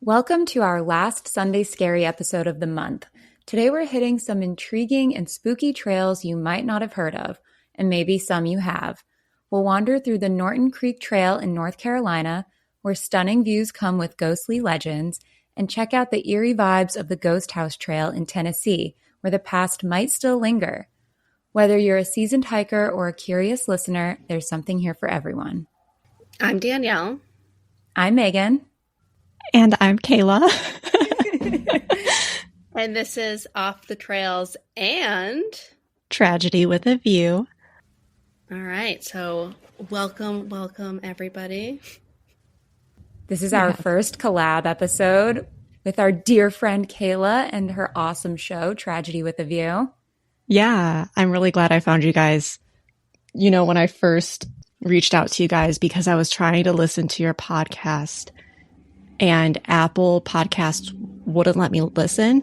Welcome to our last Sunday Scary episode of the month. Today we're hitting some intriguing and spooky trails you might not have heard of, and maybe some you have. We'll wander through the Norton Creek Trail in North Carolina, where stunning views come with ghostly legends, and check out the eerie vibes of the Ghost House Trail in Tennessee, where the past might still linger. Whether you're a seasoned hiker or a curious listener, there's something here for everyone. I'm Danielle. I'm Maegan. And I'm Kayla. And this is Off the Trails and Tragedy with a View. All right, so welcome everybody. This is our first collab episode with our dear friend Kayla and her awesome show, Tragedy with a View. Yeah, I'm really glad I found you guys. You know, when I first reached out to you guys because I was trying to listen to your podcast and Apple Podcasts wouldn't let me listen,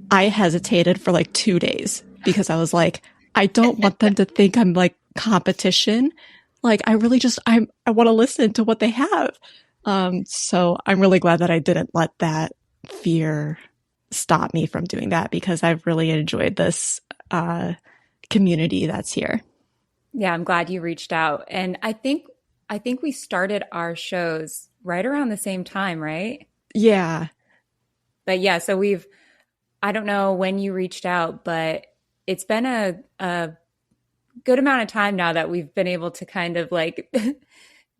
I hesitated for like 2 days because I was like, I don't want them to think I'm like competition. Like, I really just, I want to listen to what they have. So I'm really glad that I didn't let that fear stop me from doing that because I've really enjoyed this community that's here. Yeah, I'm glad you reached out. And I think we started our shows right around the same time, right? Yeah. But yeah, so I don't know when you reached out, but it's been a good amount of time now that we've been able to kind of like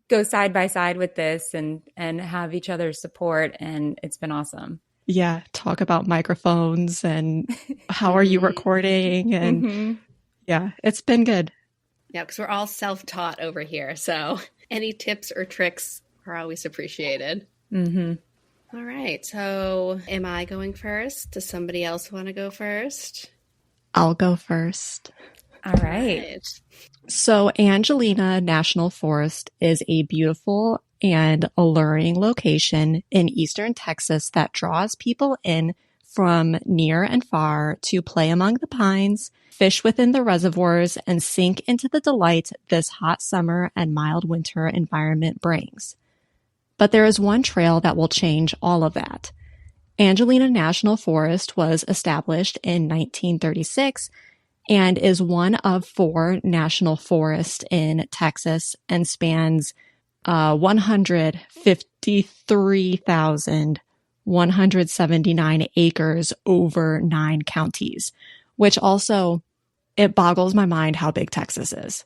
go side by side with this and have each other's support. And it's been awesome. Yeah. Talk about microphones and how are you recording? And yeah, it's been good. Yeah, because we're all self-taught over here. So any tips or tricks are always appreciated. All right. So am I going first? Does somebody else want to go first? I'll go first. All right. So Angelina National Forest is a beautiful and alluring location in eastern Texas that draws people in from near and far to play among the pines, fish within the reservoirs, and sink into the delight this hot summer and mild winter environment brings. But there is one trail that will change all of that. Angelina National Forest was established in 1936 and is one of 4 national forests in Texas and spans 153,179 acres over 9 counties, which also, it boggles my mind how big Texas is.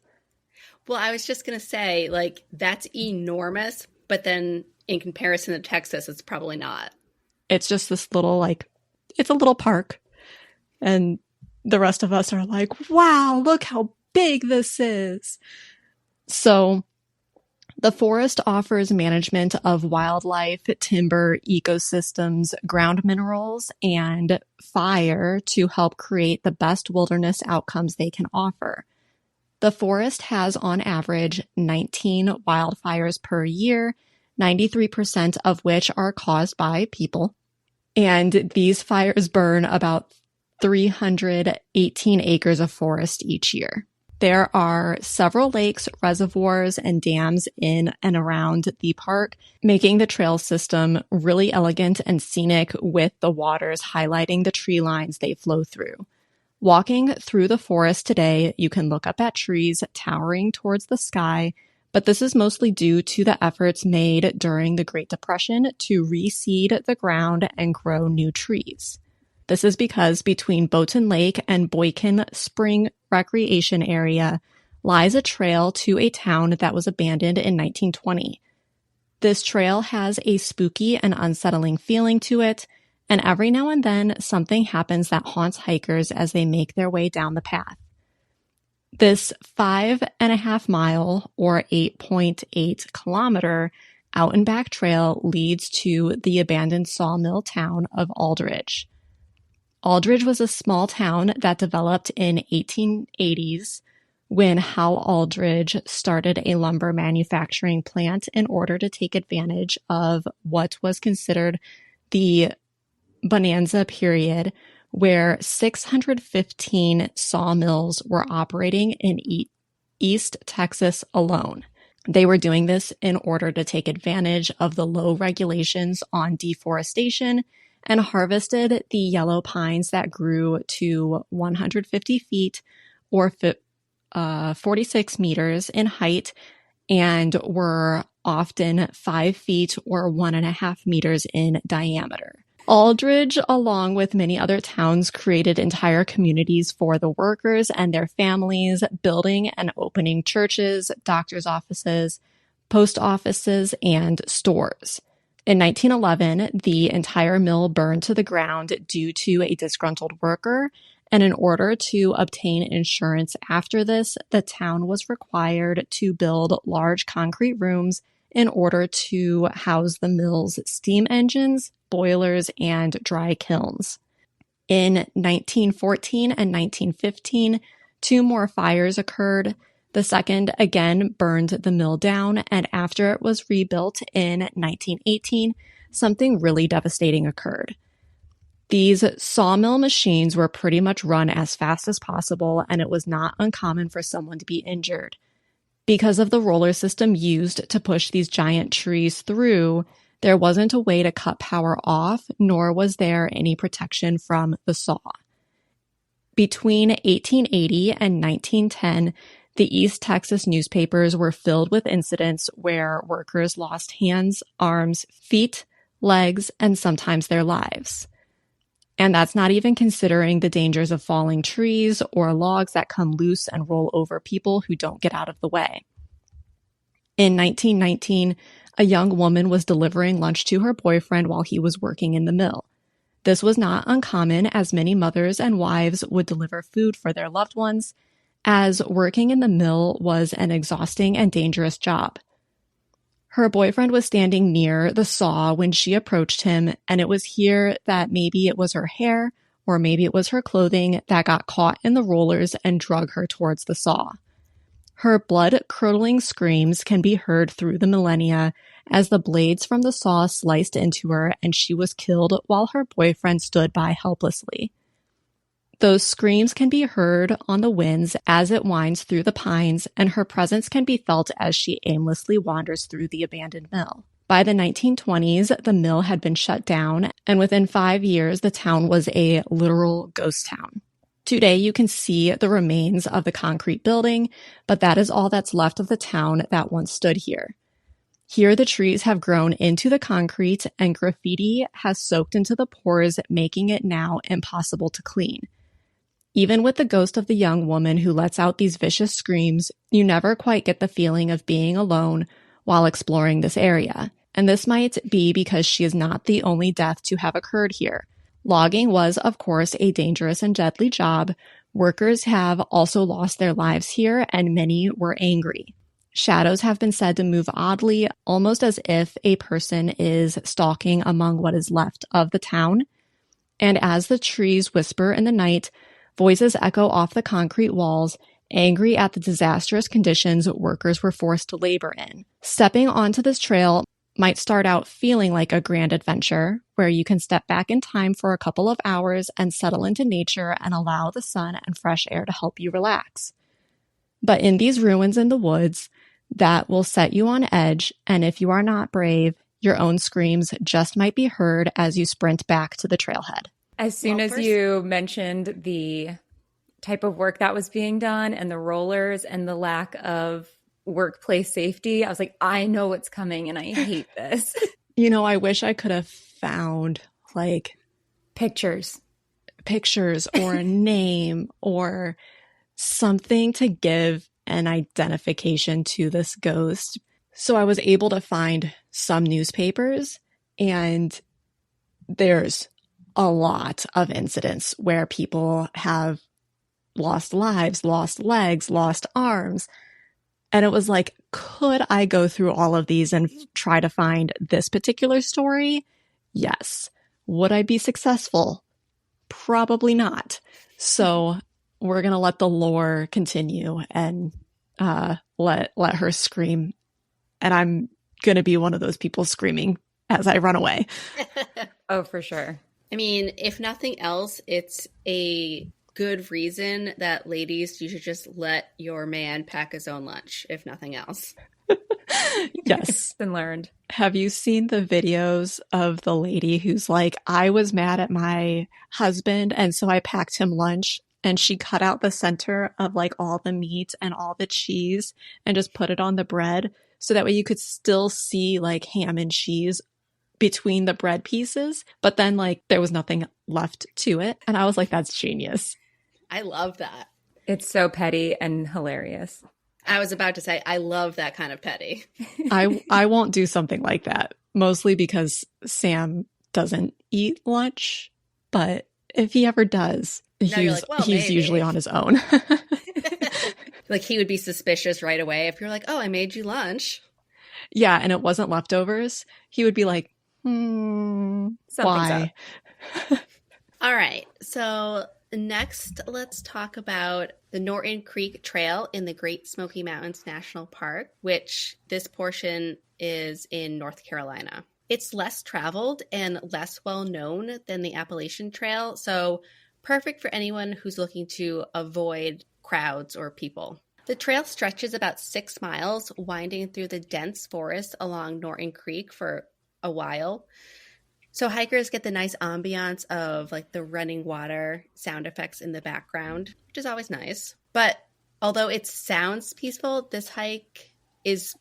Well, I was just going to say, like, that's enormous, but then in comparison to Texas, it's probably not. It's just this little, like, it's a little park. And the rest of us are like, wow, look how big this is. So the forest offers management of wildlife, timber, ecosystems, ground minerals, and fire to help create the best wilderness outcomes they can offer. The forest has on average 19 wildfires per year, 93% of which are caused by people. And these fires burn about 318 acres of forest each year. There are several lakes, reservoirs, and dams in and around the park, making the trail system really elegant and scenic with the waters highlighting the tree lines they flow through. Walking through the forest today, you can look up at trees towering towards the sky, but this is mostly due to the efforts made during the Great Depression to reseed the ground and grow new trees. This is because between Boaton Lake and Boykin Spring Recreation Area lies a trail to a town that was abandoned in 1920. This trail has a spooky and unsettling feeling to it, and every now and then something happens that haunts hikers as they make their way down the path. This 5.5 mile or 8.8 kilometer out and back trail leads to the abandoned sawmill town of Aldridge. Aldridge was a small town that developed in 1880s when Hal Aldridge started a lumber manufacturing plant in order to take advantage of what was considered the bonanza period, where 615 sawmills were operating in East Texas alone. They were doing this in order to take advantage of the low regulations on deforestation and harvested the yellow pines that grew to 150 feet or 46 meters in height and were often 5 feet or 1.5 meters in diameter. Aldridge, along with many other towns, created entire communities for the workers and their families, building and opening churches, doctors' offices, post offices, and stores. In 1911, the entire mill burned to the ground due to a disgruntled worker, and in order to obtain insurance after this, the town was required to build large concrete rooms in order to house the mill's steam engines, boilers, and dry kilns. In 1914 and 1915, 2 more fires occurred. The second again burned the mill down, and after it was rebuilt in 1918, something really devastating occurred. These sawmill machines were pretty much run as fast as possible, and it was not uncommon for someone to be injured. Because of the roller system used to push these giant trees through, there wasn't a way to cut power off, nor was there any protection from the saw. Between 1880 and 1910, the East Texas newspapers were filled with incidents where workers lost hands, arms, feet, legs, and sometimes their lives. And that's not even considering the dangers of falling trees or logs that come loose and roll over people who don't get out of the way. In 1919, a young woman was delivering lunch to her boyfriend while he was working in the mill. This was not uncommon, as many mothers and wives would deliver food for their loved ones, as working in the mill was an exhausting and dangerous job. Her boyfriend was standing near the saw when she approached him, and it was here that maybe it was her hair or maybe it was her clothing that got caught in the rollers and drug her towards the saw. Her blood-curdling screams can be heard through the millennia as the blades from the saw sliced into her, and she was killed while her boyfriend stood by helplessly. Those screams can be heard on the winds as it winds through the pines, and her presence can be felt as she aimlessly wanders through the abandoned mill. By the 1920s, the mill had been shut down, and within 5 years, the town was a literal ghost town. Today, you can see the remains of the concrete building, but that is all that's left of the town that once stood here. Here, the trees have grown into the concrete, and graffiti has soaked into the pores, making it now impossible to clean. Even with the ghost of the young woman who lets out these vicious screams, you never quite get the feeling of being alone while exploring this area. And this might be because she is not the only death to have occurred here. Logging was, of course, a dangerous and deadly job. Workers have also lost their lives here, and many were angry. Shadows have been said to move oddly, almost as if a person is stalking among what is left of the town. And as the trees whisper in the night, voices echo off the concrete walls, angry at the disastrous conditions workers were forced to labor in. Stepping onto this trail might start out feeling like a grand adventure, where you can step back in time for a couple of hours and settle into nature and allow the sun and fresh air to help you relax. But in these ruins in the woods, that will set you on edge, and if you are not brave, your own screams just might be heard as you sprint back to the trailhead. As soon as you mentioned the type of work that was being done and the rollers and the lack of workplace safety, I was like, I know what's coming and I hate this. You know, I wish I could have found like pictures or a name or something to give an identification to this ghost. So I was able to find some newspapers, and there's a lot of incidents where people have lost lives, lost legs, lost arms. And it was like, could I go through all of these and try to find this particular story? Yes. Would I be successful? Probably not. So we're going to let the lore continue and let her scream. And I'm going to be one of those people screaming as I run away. Oh, for sure. I mean, if nothing else, it's a good reason that, ladies, you should just let your man pack his own lunch, if nothing else. Yes. It's been learned. Have you seen the videos of the lady who's like, I was mad at my husband, and so I packed him lunch, and she cut out the center of like all the meat and all the cheese and just put it on the bread so that way you could still see like ham and cheese between the bread pieces, but then like there was nothing left to it. And I was like, that's genius. I love that. It's so petty and hilarious. I was about to say, I love that kind of petty. I won't do something like that, mostly because Sam doesn't eat lunch, but if he ever does, he's usually on his own. Like he would be suspicious right away if you're like, oh, I made you lunch. Yeah, and it wasn't leftovers. He would be like, why? All right, so next, let's talk about the Norton Creek Trail in the Great Smoky Mountains National Park, which this portion is in North Carolina. It's less traveled and less well known than the Appalachian Trail, so perfect for anyone who's looking to avoid crowds or people. The trail stretches about 6 miles, winding through the dense forest along Norton Creek for a while. So hikers get the nice ambiance of like the running water sound effects in the background, which is always nice. But although it sounds peaceful, this hike is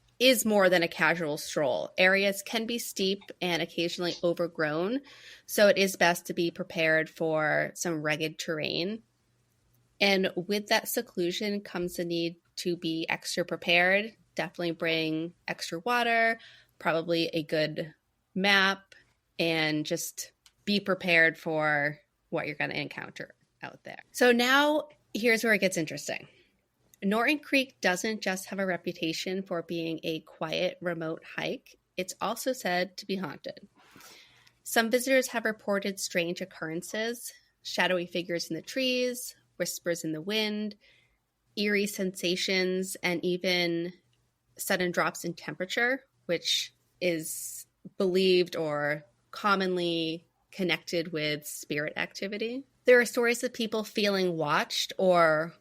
more than a casual stroll. Areas can be steep and occasionally overgrown, so it is best to be prepared for some rugged terrain. And with that seclusion comes the need to be extra prepared. Definitely bring extra water, probably a good map, and just be prepared for what you're going to encounter out there. So now here's where it gets interesting. Norton Creek doesn't just have a reputation for being a quiet, remote hike. It's also said to be haunted. Some visitors have reported strange occurrences, shadowy figures in the trees, whispers in the wind, eerie sensations, and even sudden drops in temperature, which is believed or commonly connected with spirit activity. There are stories of people feeling watched, or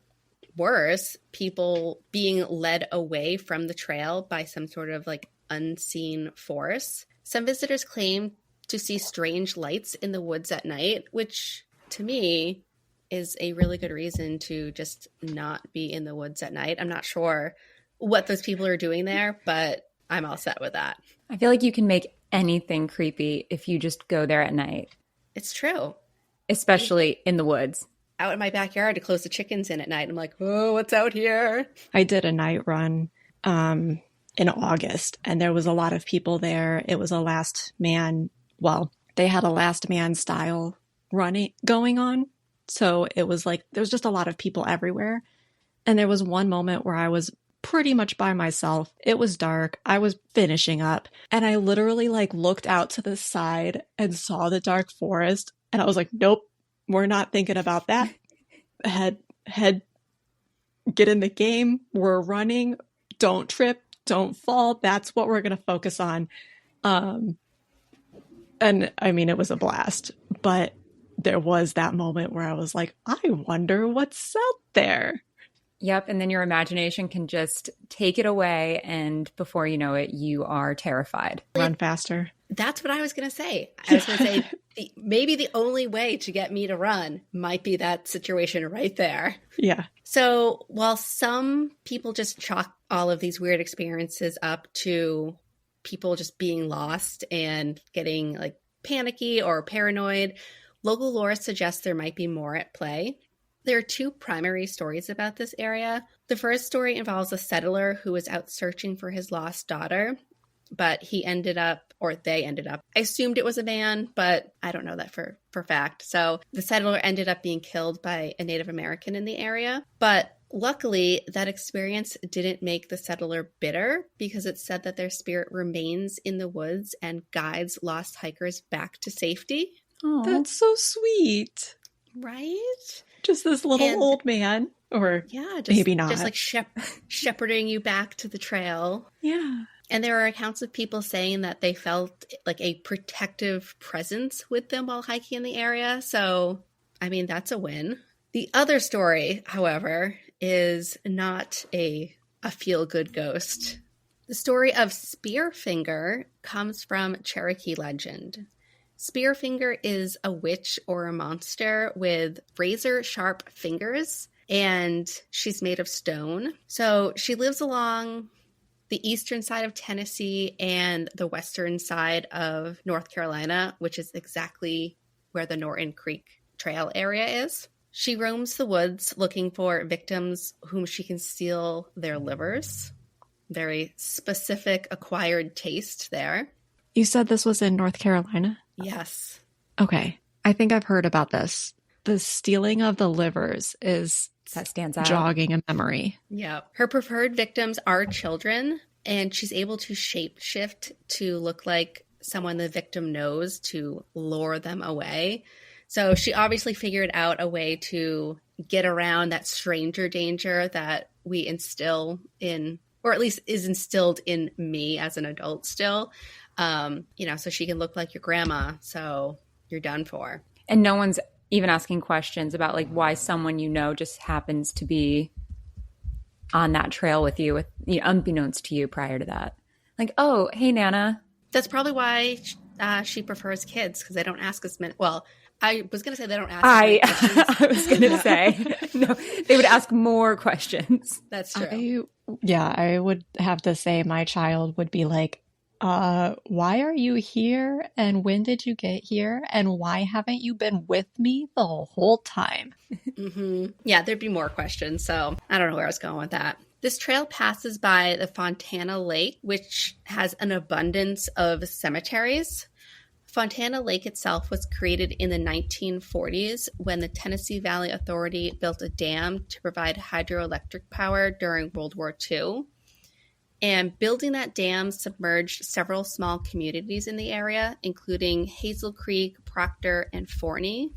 worse, people being led away from the trail by some sort of like unseen force. Some visitors claim to see strange lights in the woods at night, which to me is a really good reason to just not be in the woods at night. I'm not sure what those people are doing there, but I'm all set with that. I feel like you can make anything creepy if you just go there at night. It's true. Especially in the woods. Out in my backyard to close the chickens in at night. I'm like, oh, what's out here? I did a night run in August, and there was a lot of people there. It was a last man. Well, they had a last man style running going on. So it was like, there was just a lot of people everywhere. And there was one moment where I was pretty much by myself. It was dark. I was finishing up, and I literally like looked out to the side and saw the dark forest. And I was like, nope, we're not thinking about that. Head, get in the game. We're running. Don't trip. Don't fall. That's what we're going to focus on. And I mean, it was a blast, but there was that moment where I was like, I wonder what's out there. Yep. And then your imagination can just take it away. And before you know it, you are terrified. Run faster. That's what I was going to say. I was going to say maybe the only way to get me to run might be that situation right there. Yeah. So while some people just chalk all of these weird experiences up to people just being lost and getting like panicky or paranoid, local lore suggests there might be more at play. There are two primary stories about this area. The first story involves a settler who was out searching for his lost daughter. but he ended up, or they ended up, I assumed it was a man, but I don't know that for fact. So the settler ended up being killed by a Native American in the area. But luckily, that experience didn't make the settler bitter, because it said that their spirit remains in the woods and guides lost hikers back to safety. Oh, that's so sweet. Right? Just this little old man. Or maybe not. Just like shepherding you back to the trail. Yeah. And there are accounts of people saying that they felt like a protective presence with them while hiking in the area. So, I mean, that's a win. The other story, however, is not a feel-good ghost. The story of Spearfinger comes from Cherokee legend. Spearfinger is a witch or a monster with razor-sharp fingers, and she's made of stone. So she lives along the eastern side of Tennessee and the western side of North Carolina, which is exactly where the Norton Creek Trail area is. She roams the woods looking for victims whom she can steal their livers. Very specific acquired taste there. You said this was in North Carolina? Yes. Okay. I think I've heard about this. The stealing of the livers that stands out. Jogging a memory. Yeah. Her preferred victims are children, and she's able to shapeshift to look like someone the victim knows to lure them away. So she obviously figured out a way to get around that stranger danger that we instill in, or at least is instilled in me as an adult still. So she can look like your grandma, so you're done for. And no one's even asking questions about like why someone just happens to be on that trail with you, unbeknownst to you prior to that. Like, oh, hey, Nana. That's probably why she prefers kids, because they don't ask as many. Well, I was going to say they don't ask I was going to say, no, they would ask more questions. That's true. I would have to say my child would be like, why are you here? And when did you get here? And why haven't you been with me the whole time? Mm-hmm. Yeah, there'd be more questions. So I don't know where I was going with that. This trail passes by the Fontana Lake, which has an abundance of cemeteries. Fontana Lake itself was created in the 1940s when the Tennessee Valley Authority built a dam to provide hydroelectric power during World War II. And building that dam submerged several small communities in the area, including Hazel Creek, Proctor, and Forney.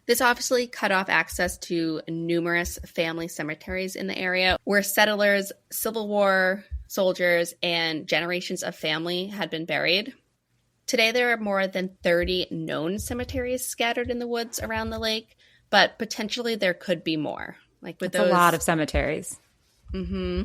This obviously cut off access to numerous family cemeteries in the area where settlers, Civil War soldiers, and generations of family had been buried. Today, there are more than 30 known cemeteries scattered in the woods around the lake, but potentially there could be more. That's a lot of cemeteries. Mm-hmm.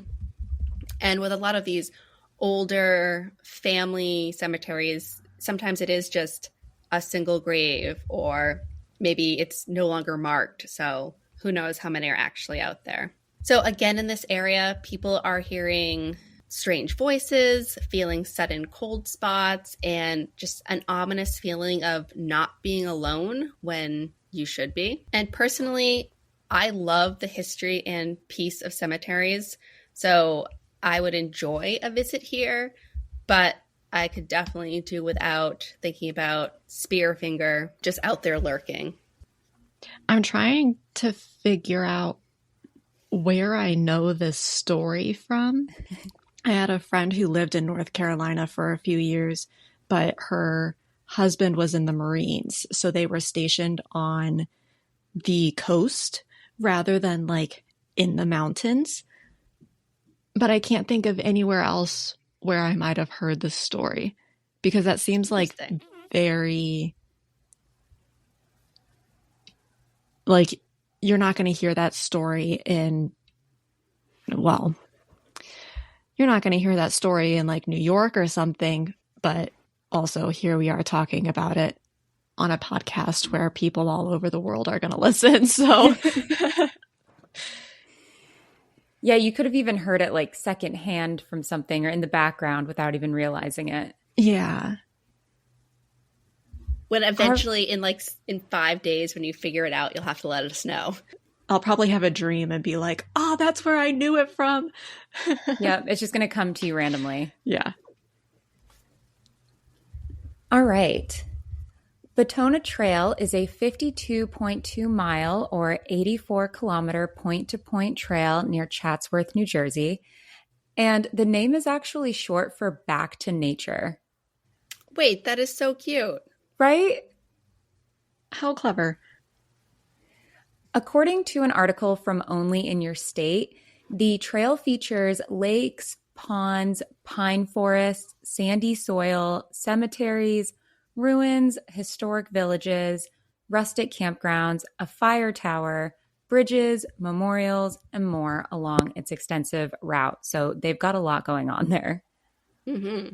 And with a lot of these older family cemeteries, sometimes it is just a single grave, or maybe it's no longer marked. So who knows how many are actually out there. So again, in this area, people are hearing strange voices, feeling sudden cold spots, and just an ominous feeling of not being alone when you should be. And personally, I love the history and peace of cemeteries. So I would enjoy a visit here, but I could definitely do without thinking about Spearfinger just out there lurking. I'm trying to figure out where I know this story from. I had a friend who lived in North Carolina for a few years, but her husband was in the Marines. So they were stationed on the coast rather than like in the mountains. But I can't think of anywhere else where I might have heard this story, because that seems like very, like, you're not going to hear that story in, well, you're not going to hear that story in like New York or something, but also here we are talking about it on a podcast where people all over the world are going to listen. So yeah, you could have even heard it like secondhand from something or in the background without even realizing it. Yeah. When eventually in 5 days, when you figure it out, you'll have to let us know. I'll probably have a dream and be like, oh, that's where I knew it from. Yeah, it's just going to come to you randomly. Yeah. All right. Batona Trail is a 52.2 mile or 84 kilometer point-to-point trail near Chatsworth, New Jersey. And the name is actually short for Back to Nature. Wait, that is so cute. Right? How clever. According to an article from Only in Your State, the trail features lakes, ponds, pine forests, sandy soil, cemeteries, ruins, historic villages, rustic campgrounds, a fire tower, bridges, memorials, and more along its extensive route. So they've got a lot going on there. Mm-hmm.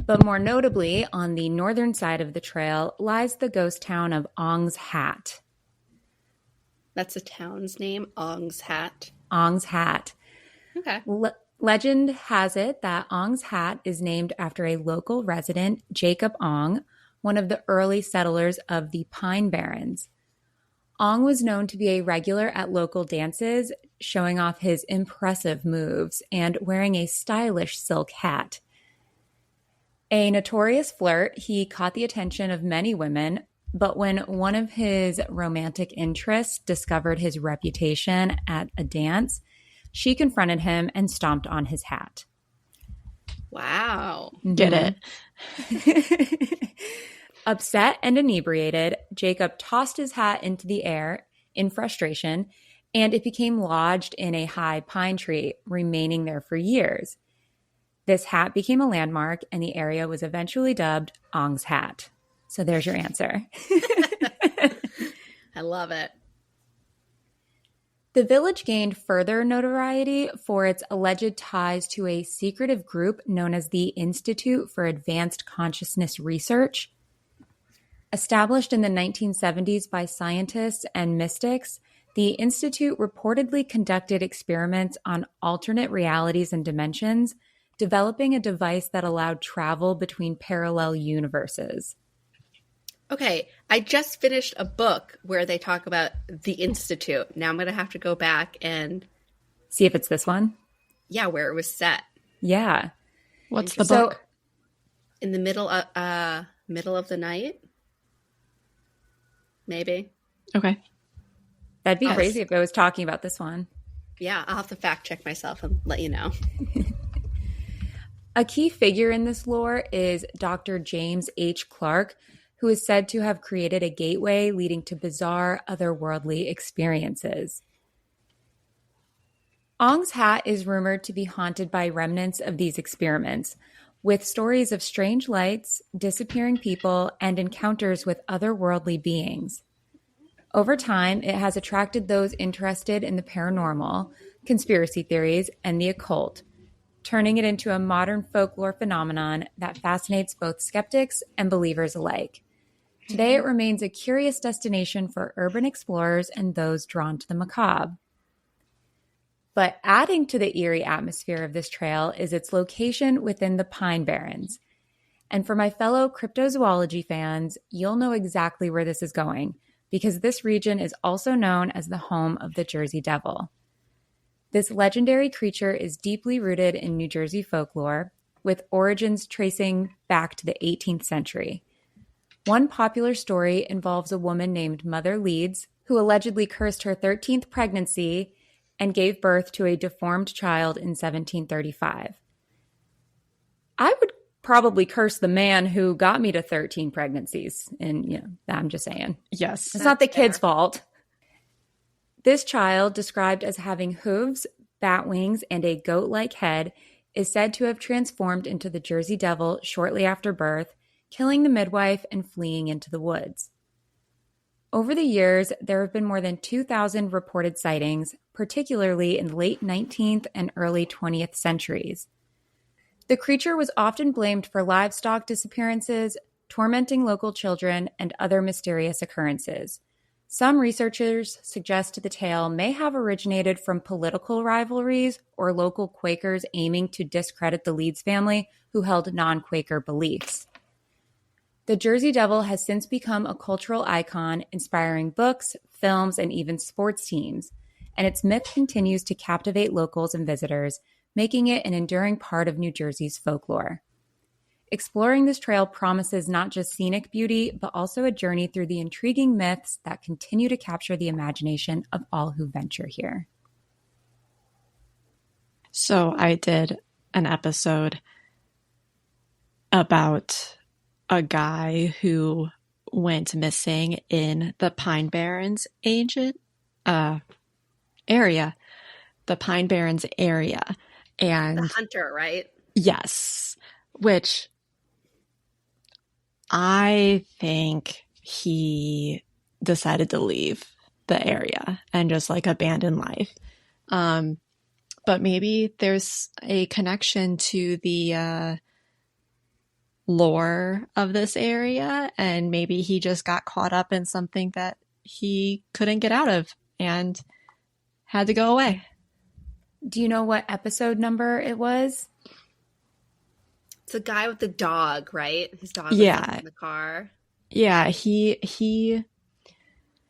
But more notably, on the northern side of the trail lies the ghost town of Ong's Hat. That's a town's name, Ong's Hat. Ong's Hat. Okay. Legend has it that Ong's Hat is named after a local resident, Jacob Ong, one of the early settlers of the Pine Barrens. Ong was known to be a regular at local dances, showing off his impressive moves and wearing a stylish silk hat. A notorious flirt, he caught the attention of many women, but when one of his romantic interests discovered his reputation at a dance, she confronted him and stomped on his hat. Wow. Get it? Upset and inebriated, Jacob tossed his hat into the air in frustration, and it became lodged in a high pine tree, remaining there for years. This hat became a landmark, and the area was eventually dubbed Ong's Hat. So there's your answer. I love it. The village gained further notoriety for its alleged ties to a secretive group known as the Institute for Advanced Consciousness Research. Established in the 1970s by scientists and mystics, the Institute reportedly conducted experiments on alternate realities and dimensions, developing a device that allowed travel between parallel universes. Okay, I just finished a book where they talk about the Institute. Now I'm going to have to go back and see if it's this one. Yeah, where it was set. Yeah. What's the book? In the middle of the night? Maybe. Okay. That'd be crazy if I was talking about this one. Yeah, I'll have to fact check myself and let you know. A key figure in this lore is Dr. James H. Clark, who is said to have created a gateway leading to bizarre, otherworldly experiences. Ong's Hat is rumored to be haunted by remnants of these experiments, with stories of strange lights, disappearing people, and encounters with otherworldly beings. Over time, it has attracted those interested in the paranormal, conspiracy theories, and the occult, turning it into a modern folklore phenomenon that fascinates both skeptics and believers alike. Today, it remains a curious destination for urban explorers and those drawn to the macabre. But adding to the eerie atmosphere of this trail is its location within the Pine Barrens. And for my fellow cryptozoology fans, you'll know exactly where this is going, because this region is also known as the home of the Jersey Devil. This legendary creature is deeply rooted in New Jersey folklore, with origins tracing back to the 18th century. One popular story involves a woman named Mother Leeds, who allegedly cursed her 13th pregnancy and gave birth to a deformed child in 1735. I would probably curse the man who got me to 13 pregnancies. And, I'm just saying. Yes. It's not the kid's fault. This child, described as having hooves, bat wings, and a goat-like head, is said to have transformed into the Jersey Devil shortly after birth, killing the midwife and fleeing into the woods. Over the years, there have been more than 2,000 reported sightings, particularly in the late 19th and early 20th centuries. The creature was often blamed for livestock disappearances, tormenting local children, and other mysterious occurrences. Some researchers suggest the tale may have originated from political rivalries or local Quakers aiming to discredit the Leeds family, who held non-Quaker beliefs. The Jersey Devil has since become a cultural icon, inspiring books, films, and even sports teams, and its myth continues to captivate locals and visitors, making it an enduring part of New Jersey's folklore. Exploring this trail promises not just scenic beauty, but also a journey through the intriguing myths that continue to capture the imagination of all who venture here. So I did an episode about a guy who went missing in the Pine Barrens area. The Pine Barrens area. And the hunter, right? Yes. Which I think he decided to leave the area and just like abandon life. But maybe there's a connection to the lore of this area, and maybe he just got caught up in something that he couldn't get out of and had to go away. Do you know what episode number it was? It's the guy with the dog, right? His dog was in the car. Yeah, he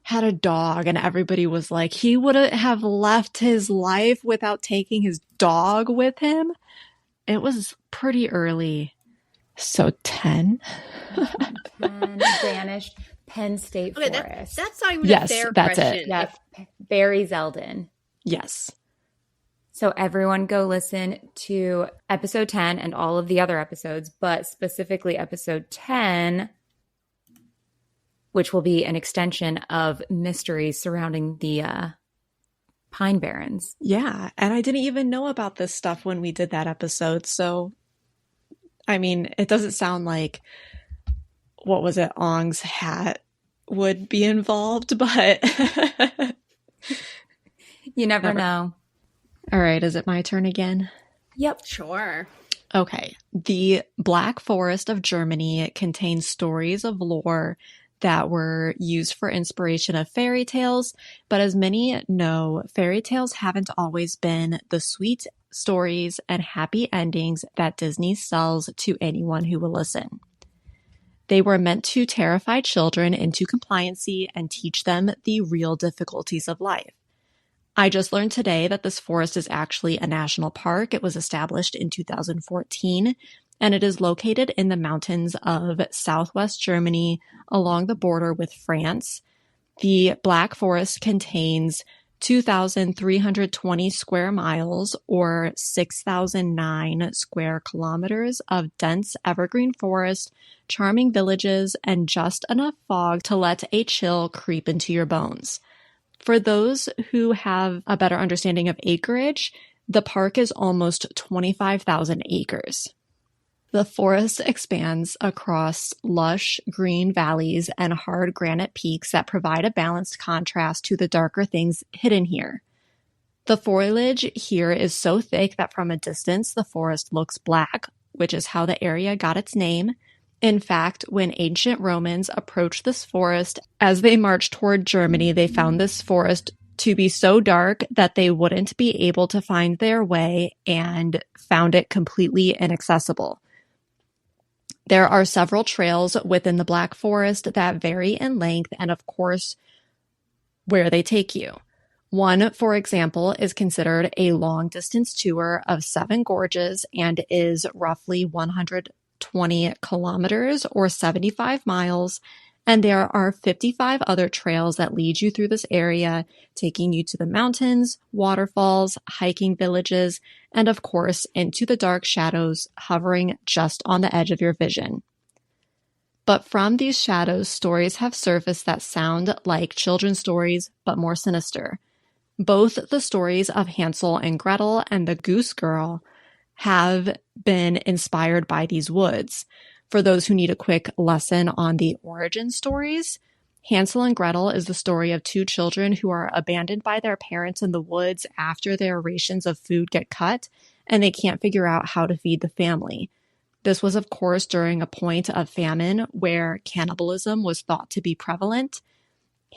had a dog, and everybody was like, he wouldn't have left his life without taking his dog with him. It was pretty early. So 10? 10 vanished Penn State Forest. That's not even a fair question. It. Yeah, Barry Zeldin. Yes. So everyone go listen to episode 10 and all of the other episodes, but specifically episode 10, which will be an extension of mysteries surrounding the Pine Barrens. Yeah, and I didn't even know about this stuff when we did that episode. So, I mean, it doesn't sound like, what was it, Ong's hat would be involved, but you never know. All right, is it my turn again? Yep. Sure. Okay. The Black Forest of Germany contains stories of lore that were used for inspiration of fairy tales, but as many know, fairy tales haven't always been the sweet stories and happy endings that Disney sells to anyone who will listen. They were meant to terrify children into compliancy and teach them the real difficulties of life. I just learned today that this forest is actually a national park. It was established in 2014, and it is located in the mountains of southwest Germany along the border with France. The Black Forest contains 2,320 square miles or 6,009 square kilometers of dense evergreen forest, charming villages, and just enough fog to let a chill creep into your bones. For those who have a better understanding of acreage, the park is almost 25,000 acres. The forest expands across lush green valleys and hard granite peaks that provide a balanced contrast to the darker things hidden here. The foliage here is so thick that from a distance the forest looks black, which is how the area got its name. In fact, when ancient Romans approached this forest as they marched toward Germany, they found this forest to be so dark that they wouldn't be able to find their way and found it completely inaccessible. There are several trails within the Black Forest that vary in length and, of course, where they take you. One, for example, is considered a long-distance tour of 7 gorges and is roughly 120 kilometers or 75 miles, and there are 55 other trails that lead you through this area, taking you to the mountains, waterfalls, hiking villages, and of course, into the dark shadows hovering just on the edge of your vision. But from these shadows, stories have surfaced that sound like children's stories, but more sinister. Both the stories of Hansel and Gretel and the Goose Girl have been inspired by these woods. For those who need a quick lesson on the origin stories, Hansel and Gretel is the story of 2 children who are abandoned by their parents in the woods after their rations of food get cut, and they can't figure out how to feed the family. This was, of course, during a point of famine where cannibalism was thought to be prevalent.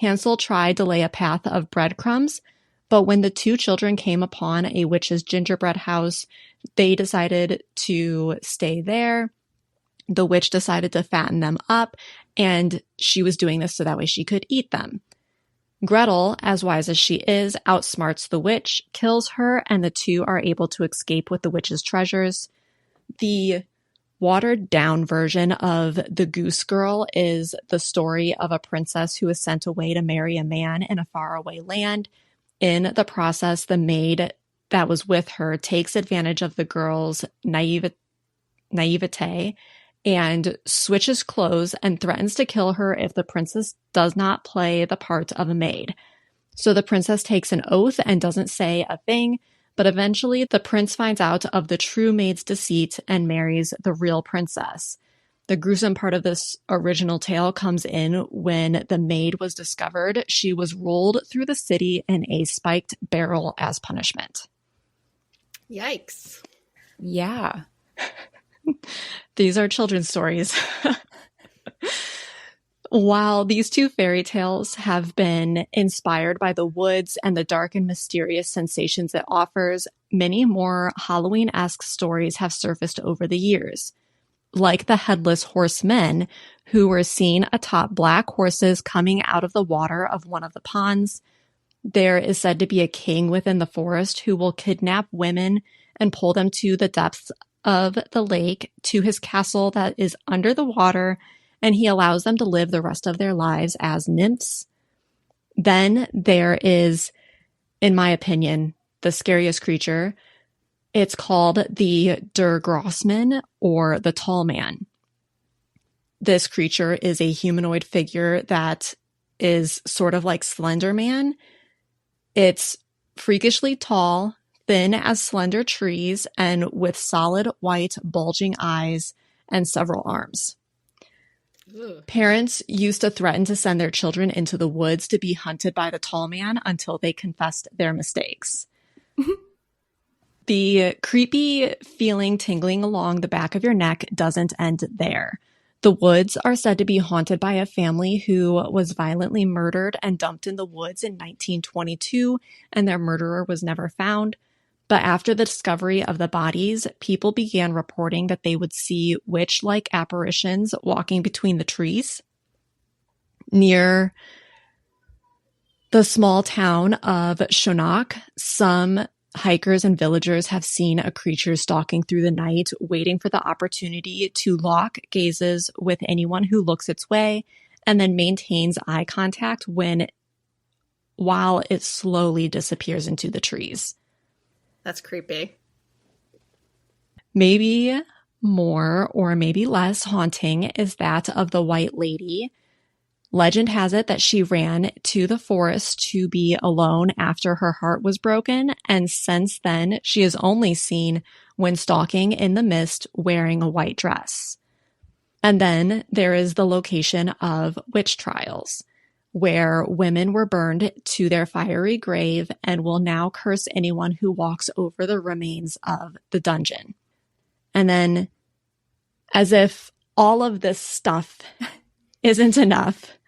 Hansel tried to lay a path of breadcrumbs, but when the 2 children came upon a witch's gingerbread house, they decided to stay there. The witch decided to fatten them up, and she was doing this so that way she could eat them. Gretel, as wise as she is, outsmarts the witch, kills her, and the 2 are able to escape with the witch's treasures. The watered down version of The Goose Girl is the story of a princess who is sent away to marry a man in a faraway land. In the process, the maid that was with her takes advantage of the girl's naivete and switches clothes and threatens to kill her if the princess does not play the part of a maid. So the princess takes an oath and doesn't say a thing, but eventually the prince finds out of the true maid's deceit and marries the real princess. The gruesome part of this original tale comes in when the maid was discovered. She was rolled through the city in a spiked barrel as punishment. Yikes. Yeah. These are children's stories. While these two fairy tales have been inspired by the woods and the dark and mysterious sensations it offers, many more Halloween-esque stories have surfaced over the years. Like the Headless Horsemen, who were seen atop black horses coming out of the water of one of the ponds. There is said to be a king within the forest who will kidnap women and pull them to the depths of the lake to his castle that is under the water, and he allows them to live the rest of their lives as nymphs. Then there is, in my opinion, the scariest creature. It's called the Der Grossman, or the Tall Man. This creature is a humanoid figure that is sort of like Slender Man. It's freakishly tall, thin as slender trees, and with solid white bulging eyes and several arms. Ugh. Parents used to threaten to send their children into the woods to be hunted by the Tall Man until they confessed their mistakes. The creepy feeling tingling along the back of your neck doesn't end there. The woods are said to be haunted by a family who was violently murdered and dumped in the woods in 1922, and their murderer was never found. But after the discovery of the bodies, people began reporting that they would see witch-like apparitions walking between the trees. Near the small town of Shonok, some hikers and villagers have seen a creature stalking through the night, waiting for the opportunity to lock gazes with anyone who looks its way, and then maintains eye contact while it slowly disappears into the trees. That's creepy. Maybe more or maybe less haunting is that of the White Lady. Legend has it that she ran to the forest to be alone after her heart was broken, and since then she is only seen when stalking in the mist wearing a white dress. And then there is the location of witch trials, where women were burned to their fiery grave and will now curse anyone who walks over the remains of the dungeon. And then, as if all of this stuff isn't enough,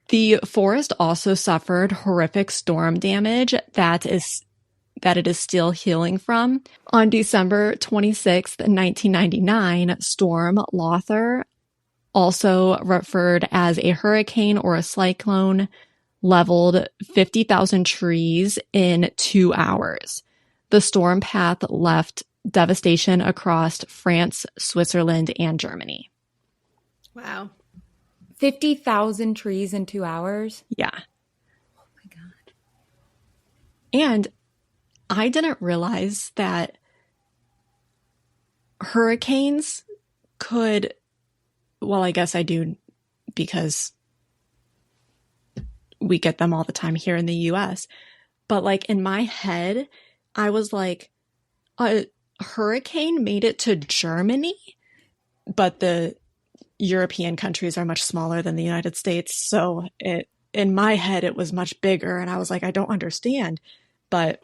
the forest also suffered horrific storm damage that it is still healing from. On December 26th, 1999, Storm Lothar, also referred as a hurricane or a cyclone, leveled 50,000 trees in 2 hours. The storm path left devastation across France, Switzerland, and Germany. Wow. 50,000 trees in 2 hours? Yeah. Oh my God. And I didn't realize that hurricanes could, well, I guess I do because we get them all the time here in the US. But like in my head, I was like, a hurricane made it to Germany, but the European countries are much smaller than the United States. So in my head, it was much bigger. And I was like, I don't understand. But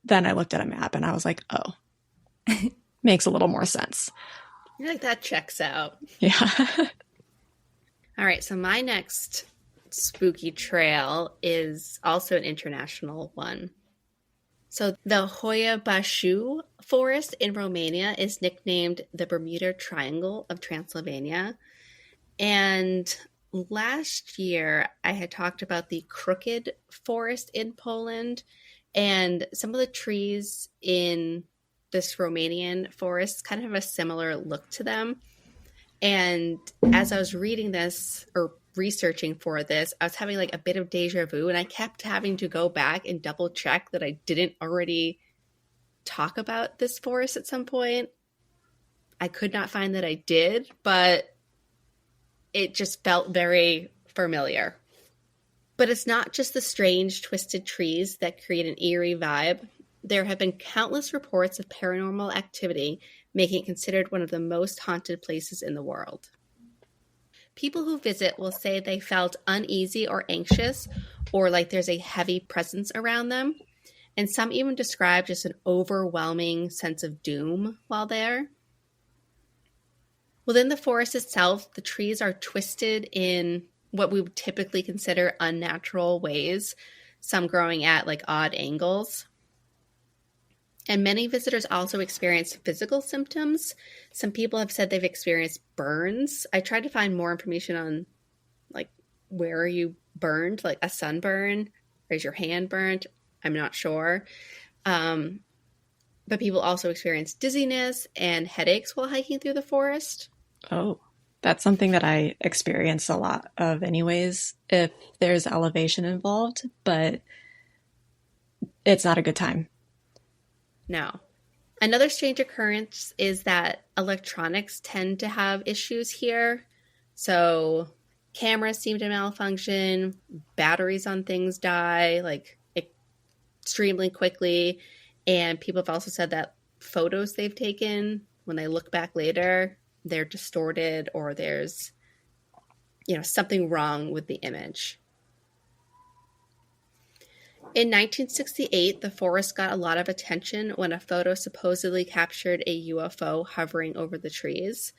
then I looked at a map and I was like, oh, makes a little more sense. I think that checks out. Yeah. All right. So my next spooky trail is also an international one. So the Hoia Baciu forest in Romania is nicknamed the Bermuda Triangle of Transylvania. And last year I had talked about the Crooked Forest in Poland, and some of the trees in this Romanian forest kind of have a similar look to them. And as I was reading this or researching for this, I was having like a bit of deja vu, and I kept having to go back and double check that I didn't already talk about this forest at some point. I could not find that I did, but it just felt very familiar. But it's not just the strange, twisted trees that create an eerie vibe. There have been countless reports of paranormal activity, making it considered one of the most haunted places in the world. People who visit will say they felt uneasy or anxious, or like there's a heavy presence around them. And some even describe just an overwhelming sense of doom while there. Within the forest itself, the trees are twisted in what we would typically consider unnatural ways, some growing at like odd angles. And many visitors also experience physical symptoms. Some people have said they've experienced burns. I tried to find more information on like where are you burned, like a sunburn, or is your hand burnt? I'm not sure. But people also experience dizziness and headaches while hiking through the forest. Oh, that's something that I experience a lot of anyways, if there's elevation involved, but it's not a good time. No. Another strange occurrence is that electronics tend to have issues here. So cameras seem to malfunction, batteries on things die like extremely quickly, and people have also said that photos they've taken, when they look back later, they're distorted or there's, something wrong with the image. In 1968, the forest got a lot of attention when a photo supposedly captured a UFO hovering over the trees.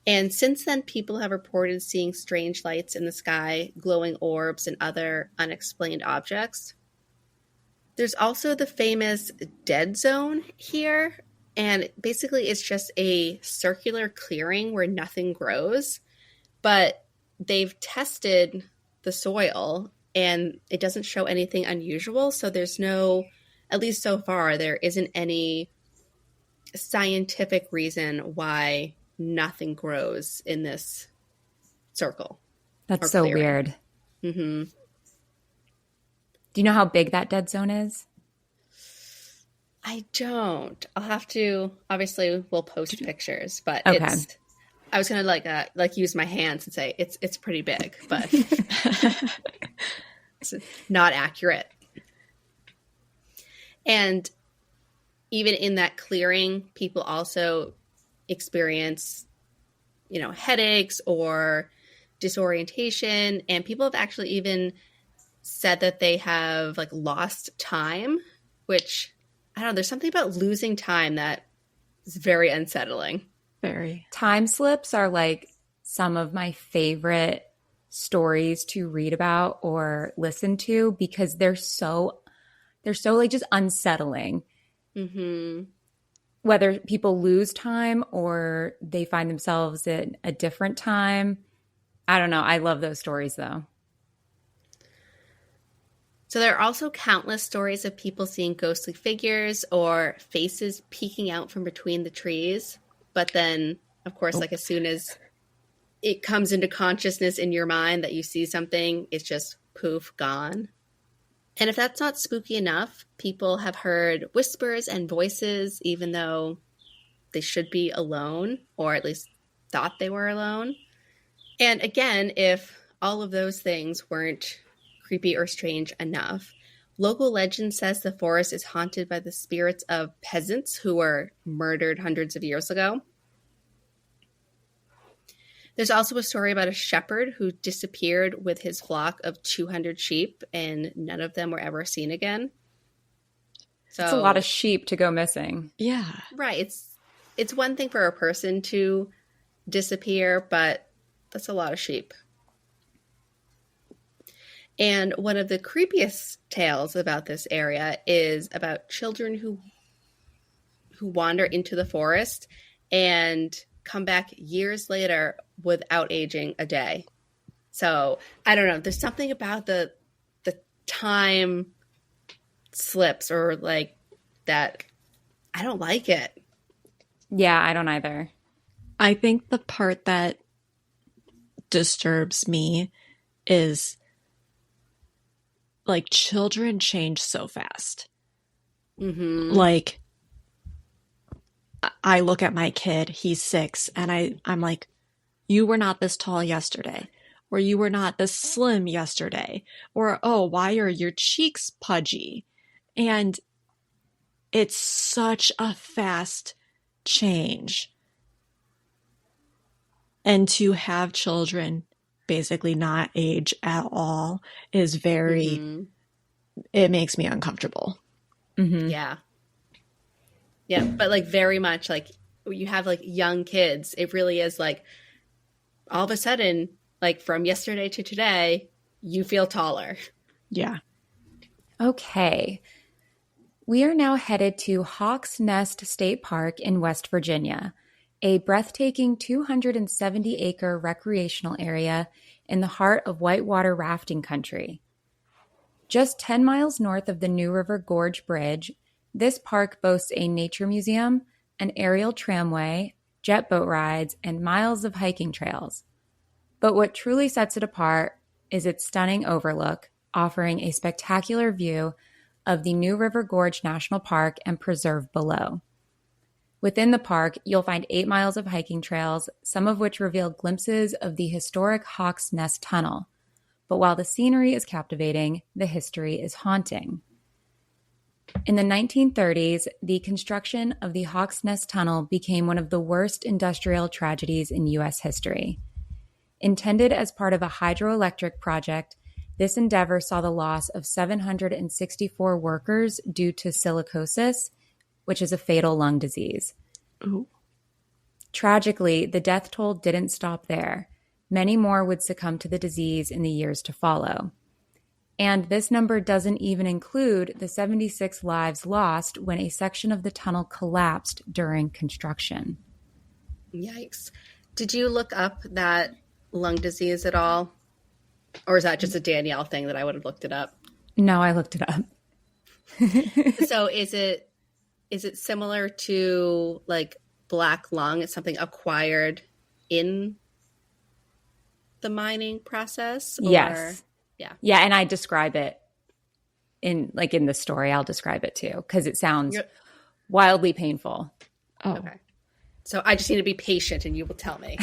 And since then, people have reported seeing strange lights in the sky, glowing orbs, and other unexplained objects. There's also the famous dead zone here, and basically it's just a circular clearing where nothing grows, but they've tested the soil and it doesn't show anything unusual. So there's no, at least so far, there isn't any scientific reason why nothing grows in this circle. That's so clearing. Weird. Mm-hmm. Do you know how big that dead zone is? I don't. I'll have to, obviously we'll post pictures, but okay. I was going to like use my hands and say it's pretty big, but it's not accurate. And even in that clearing, people also experience, headaches or disorientation. And people have actually even said that they have like lost time, which I don't know, there's something about losing time that is very unsettling. Very. Time slips are like some of my favorite stories to read about or listen to because they're so like just unsettling. Mm-hmm. Whether people lose time or they find themselves in a different time. I don't know. I love those stories though. So there are also countless stories of people seeing ghostly figures or faces peeking out from between the trees. But then, of course, like as soon as it comes into consciousness in your mind that you see something, it's just poof, gone. And if that's not spooky enough, people have heard whispers and voices, even though they should be alone, or at least thought they were alone. And again, if all of those things weren't creepy or strange enough, local legend says the forest is haunted by the spirits of peasants who were murdered hundreds of years ago. There's also a story about a shepherd who disappeared with his flock of 200 sheep, and none of them were ever seen again. So it's a lot of sheep to go missing. Yeah. Right. It's one thing for a person to disappear, but that's a lot of sheep. And one of the creepiest tales about this area is about children who wander into the forest and come back years later without aging a day. So I don't know. There's something about the time slips or like that I don't like it. Yeah, I don't either. I think the part that disturbs me is like children change so fast. Like I look at my kid, he's 6, and I'm like, you were not this tall yesterday, or you were not this slim yesterday, or, oh, why are your cheeks pudgy? And it's such a fast change. And to have children basically not age at all is very, it makes me uncomfortable. Yeah. Yeah, but like very much like you have like young kids. It really is like all of a sudden, like from yesterday to today, you feel taller. Yeah. Okay. We are now headed to Hawks Nest State Park in West Virginia, a breathtaking 270-acre recreational area in the heart of whitewater rafting country. Just 10 miles north of the New River Gorge Bridge, this park boasts a nature museum, an aerial tramway, jet boat rides, and miles of hiking trails. But what truly sets it apart is its stunning overlook, offering a spectacular view of the New River Gorge National Park and Preserve below. Within the park, you'll find 8 miles of hiking trails, some of which reveal glimpses of the historic Hawks Nest Tunnel. But while the scenery is captivating, the history is haunting. In the 1930s, the construction of the Hawks Nest Tunnel became one of the worst industrial tragedies in U.S. history. Intended as part of a hydroelectric project, this endeavor saw the loss of 764 workers due to silicosis, which is a fatal lung disease. Ooh. Tragically, the death toll didn't stop there. Many more would succumb to the disease in the years to follow. And this number doesn't even include the 76 lives lost when a section of the tunnel collapsed during construction. Yikes. Did you look up that lung disease at all? Or is that just a Danielle thing that I would have looked it up? No, I looked it up. So is it similar to like black lung? It's something acquired in the mining process? Or... Yes. Yeah, and I describe it in the story. I'll describe it too because it sounds wildly painful. Oh. Okay. So I just need to be patient and you will tell me.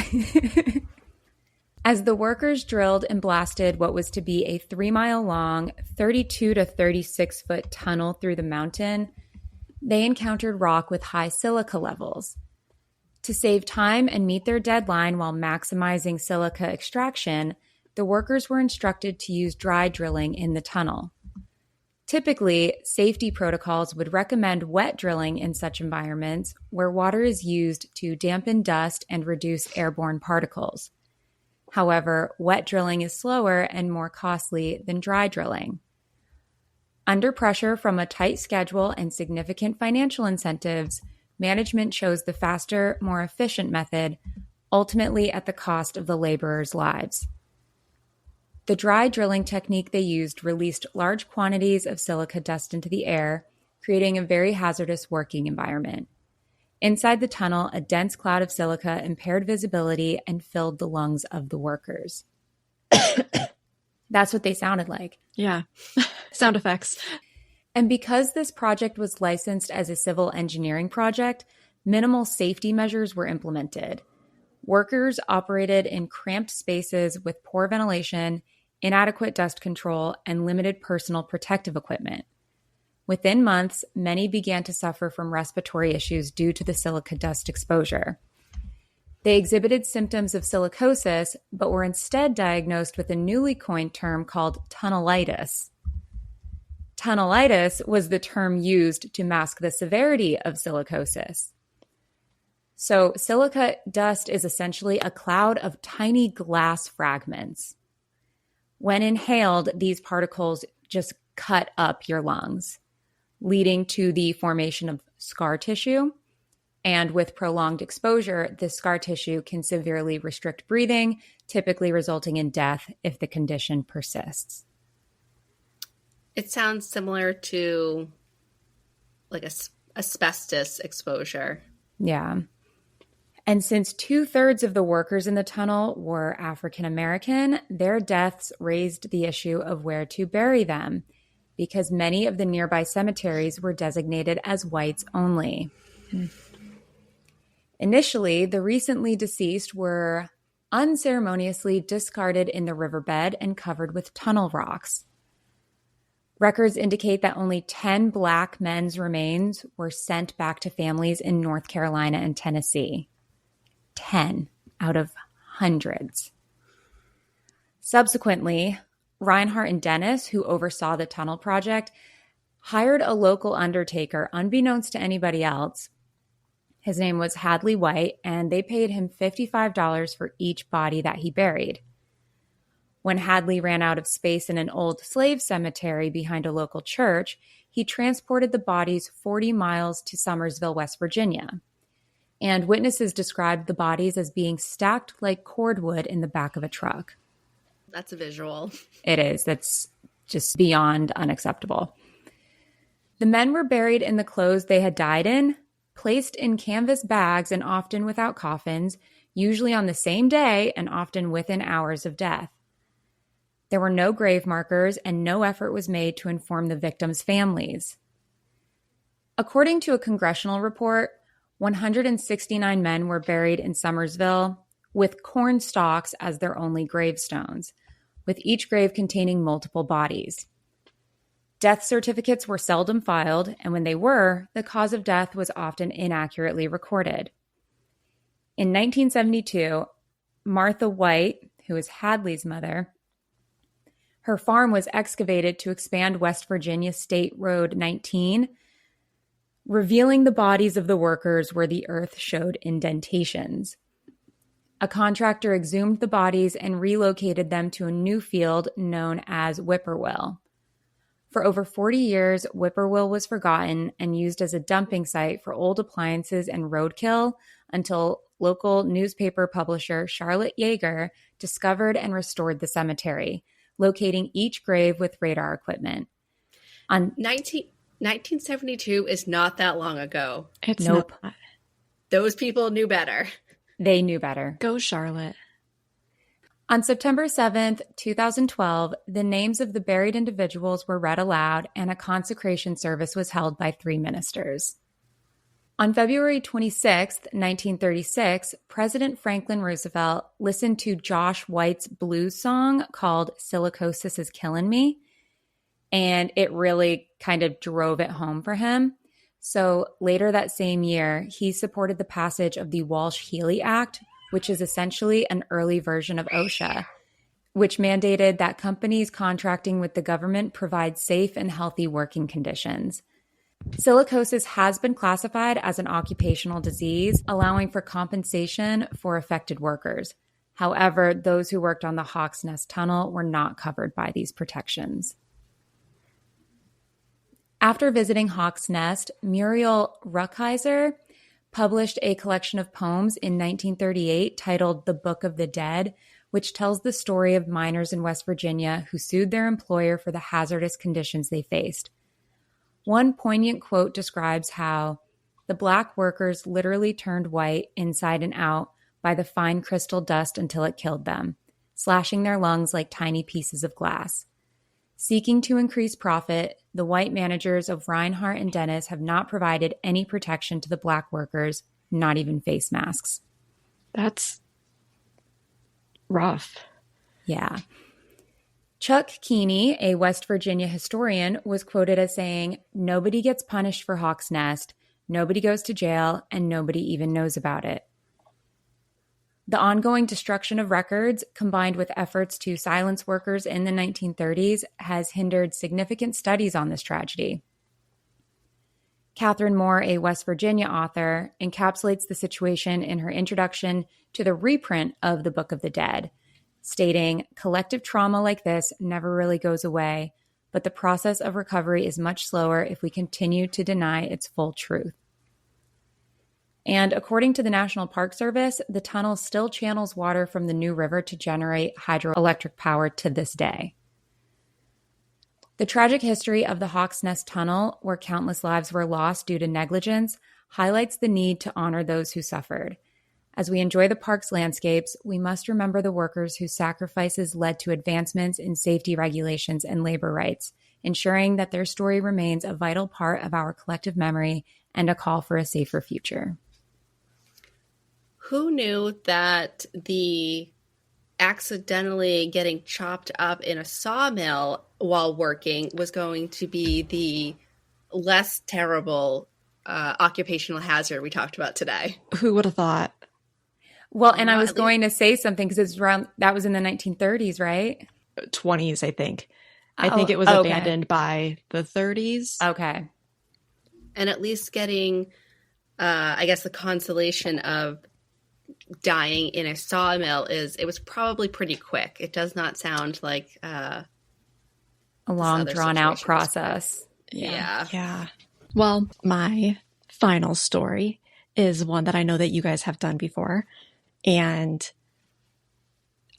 As the workers drilled and blasted what was to be a 3-mile long, 32 to 36 foot tunnel through the mountain, they encountered rock with high silica levels. To save time and meet their deadline while maximizing silica extraction, the workers were instructed to use dry drilling in the tunnel. Typically, safety protocols would recommend wet drilling in such environments where water is used to dampen dust and reduce airborne particles. However, wet drilling is slower and more costly than dry drilling. Under pressure from a tight schedule and significant financial incentives, management chose the faster, more efficient method, ultimately at the cost of the laborers' lives. The dry drilling technique they used released large quantities of silica dust into the air, creating a very hazardous working environment. Inside the tunnel, a dense cloud of silica impaired visibility and filled the lungs of the workers. That's what they sounded like. Yeah. Sound effects. And because this project was licensed as a civil engineering project, minimal safety measures were implemented. Workers operated in cramped spaces with poor ventilation, inadequate dust control, and limited personal protective equipment. Within months, many began to suffer from respiratory issues due to the silica dust exposure. They exhibited symptoms of silicosis, but were instead diagnosed with a newly coined term called tunnelitis. Tunnelitis was the term used to mask the severity of silicosis. So silica dust is essentially a cloud of tiny glass fragments. When inhaled, these particles just cut up your lungs, leading to the formation of scar tissue. And with prolonged exposure, this scar tissue can severely restrict breathing, typically resulting in death if the condition persists. It sounds similar to like asbestos exposure. Yeah. And since 2/3 of the workers in the tunnel were African American, their deaths raised the issue of where to bury them, because many of the nearby cemeteries were designated as whites only. Initially, the recently deceased were unceremoniously discarded in the riverbed and covered with tunnel rocks. Records indicate that only 10 Black men's remains were sent back to families in North Carolina and Tennessee. 10 out of hundreds. Subsequently, Reinhardt and Dennis, who oversaw the tunnel project, hired a local undertaker, unbeknownst to anybody else. His name was Hadley White, and they paid him $55 for each body that he buried. When Hadley ran out of space in an old slave cemetery behind a local church, he transported the bodies 40 miles to Summersville, West Virginia. And witnesses described the bodies as being stacked like cordwood in the back of a truck. That's a visual. It is. That's just beyond unacceptable. The men were buried in the clothes they had died in, placed in canvas bags and often without coffins, usually on the same day and often within hours of death. There were no grave markers and no effort was made to inform the victims' families. According to a congressional report, 169 men were buried in Summersville with corn stalks as their only gravestones, with each grave containing multiple bodies. Death certificates were seldom filed, and when they were, the cause of death was often inaccurately recorded. In 1972, Martha White, who is Hadley's mother, her farm was excavated to expand West Virginia State Road 19, revealing the bodies of the workers where the earth showed indentations. A contractor exhumed the bodies and relocated them to a new field known as Whippoorwill. For over 40 years, Whippoorwill was forgotten and used as a dumping site for old appliances and roadkill until local newspaper publisher Charlotte Yeager discovered and restored the cemetery, locating each grave with radar equipment. 1972 is not that long ago. It's Nope. not. Those people knew better. They knew better. Go, Charlotte. On September 7th, 2012, the names of the buried individuals were read aloud and a consecration service was held by 3 ministers. On February 26, 1936, President Franklin Roosevelt listened to Josh White's blues song called Silicosis is Killing Me, and it really kind of drove it home for him. So later that same year, he supported the passage of the Walsh-Healy Act, which is essentially an early version of OSHA, which mandated that companies contracting with the government provide safe and healthy working conditions. Silicosis has been classified as an occupational disease, allowing for compensation for affected workers. However, those who worked on the Hawks Nest Tunnel were not covered by these protections. After visiting Hawks Nest, Muriel Rukeyser published a collection of poems in 1938 titled The Book of the Dead, which tells the story of miners in West Virginia who sued their employer for the hazardous conditions they faced. One poignant quote describes how the Black workers literally turned white inside and out by the fine crystal dust until it killed them, slashing their lungs like tiny pieces of glass. Seeking to increase profit, the white managers of Reinhardt and Dennis have not provided any protection to the Black workers, not even face masks. That's rough. Yeah. Chuck Keeney, a West Virginia historian, was quoted as saying, "Nobody gets punished for Hawks Nest, nobody goes to jail, and nobody even knows about it." The ongoing destruction of records, combined with efforts to silence workers in the 1930s, has hindered significant studies on this tragedy. Catherine Moore, a West Virginia author, encapsulates the situation in her introduction to the reprint of The Book of the Dead, stating, "Collective trauma like this never really goes away, but the process of recovery is much slower if we continue to deny its full truth." And according to the National Park Service, the tunnel still channels water from the New River to generate hydroelectric power to this day. The tragic history of the Hawk's Nest Tunnel, where countless lives were lost due to negligence, highlights the need to honor those who suffered. As we enjoy the park's landscapes, we must remember the workers whose sacrifices led to advancements in safety regulations and labor rights, ensuring that their story remains a vital part of our collective memory and a call for a safer future. Who knew that the accidentally getting chopped up in a sawmill while working was going to be the less terrible occupational hazard we talked about today? Who would have thought? Well, and I was going to say something because it's around, that was in the 1930s, right? 20s, I think. I think it was abandoned by the 30s. Okay. And at least getting, I guess, the consolation of dying in a sawmill it was probably pretty quick. It does not sound like a long, drawn-out process. Yeah. Well, my final story is one that I know that you guys have done before. And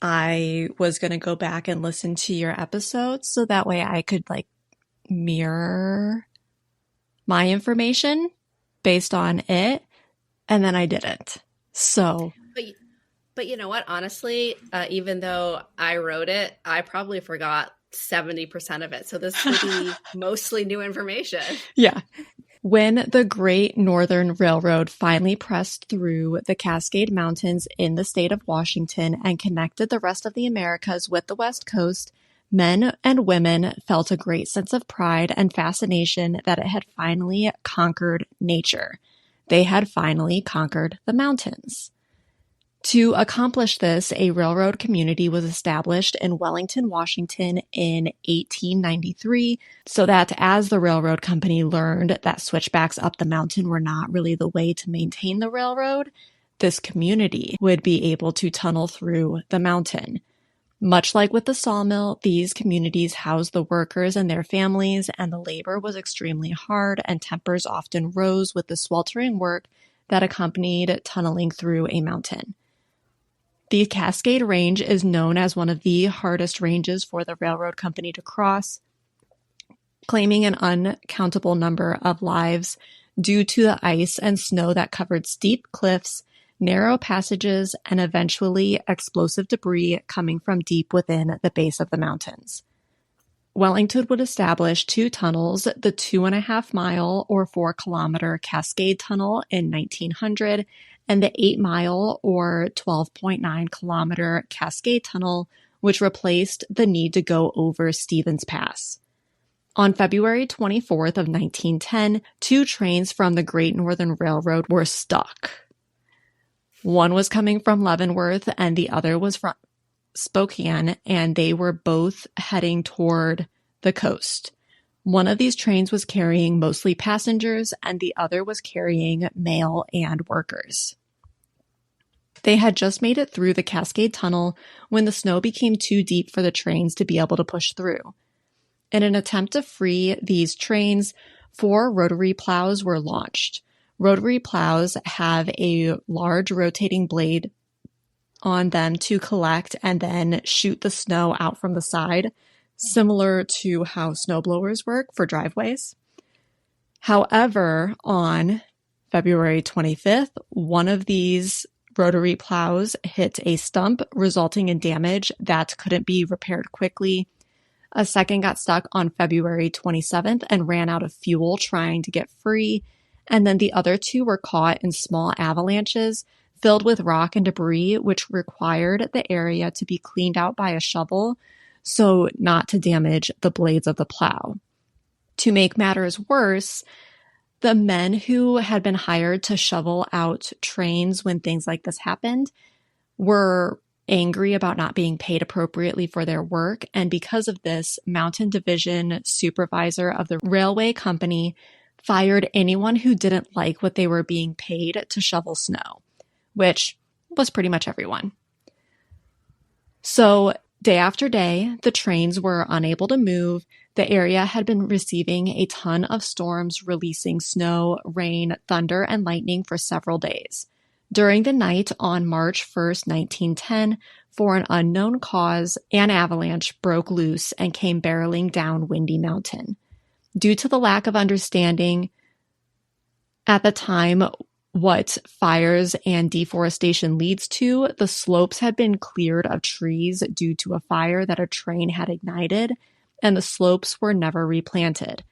I was going to go back and listen to your episodes so that way I could mirror my information based on it. And then I didn't. So. But you know what? Honestly, even though I wrote it, I probably forgot 70% of it. So this will be mostly new information. Yeah. When the Great Northern Railroad finally pressed through the Cascade Mountains in the state of Washington and connected the rest of the Americas with the West Coast, men and women felt a great sense of pride and fascination that it had finally conquered nature. They had finally conquered the mountains. To accomplish this, a railroad community was established in Wellington, Washington in 1893, so that as the railroad company learned that switchbacks up the mountain were not really the way to maintain the railroad, this community would be able to tunnel through the mountain. Much like with the sawmill, these communities housed the workers and their families, and the labor was extremely hard, and tempers often rose with the sweltering work that accompanied tunneling through a mountain. The Cascade Range is known as one of the hardest ranges for the railroad company to cross, claiming an uncountable number of lives due to the ice and snow that covered steep cliffs, narrow passages, and eventually explosive debris coming from deep within the base of the mountains. Wellington would establish 2 tunnels, the 2.5-mile or 4-kilometer Cascade Tunnel in 1900 and the 8-mile or 12.9-kilometer Cascade Tunnel, which replaced the need to go over Stevens Pass. On February 24th of 1910, 2 trains from the Great Northern Railroad were stuck. One was coming from Leavenworth and the other was from Spokane, and they were both heading toward the coast. One of these trains was carrying mostly passengers, and the other was carrying mail and workers. They had just made it through the Cascade Tunnel when the snow became too deep for the trains to be able to push through. In an attempt to free these trains, 4 rotary plows were launched. Rotary plows have a large rotating blade on them to collect and then shoot the snow out from the side, similar to how snowblowers work for driveways. However, on February 25th, one of these rotary plows hit a stump, resulting in damage that couldn't be repaired quickly. A second got stuck on February 27th and ran out of fuel trying to get free. And then the other 2 were caught in small avalanches filled with rock and debris, which required the area to be cleaned out by a shovel so not to damage the blades of the plow. To make matters worse, the men who had been hired to shovel out trains when things like this happened were angry about not being paid appropriately for their work, and because of this, Mountain Division supervisor of the railway company fired anyone who didn't like what they were being paid to shovel snow, which was pretty much everyone. So day after day, the trains were unable to move. The area had been receiving a ton of storms, releasing snow, rain, thunder, and lightning for several days. During the night on March 1st, 1910, for an unknown cause, an avalanche broke loose and came barreling down Windy Mountain. Due to the lack of understanding at the time what fires and deforestation leads to, the slopes had been cleared of trees due to a fire that a train had ignited, and the slopes were never replanted.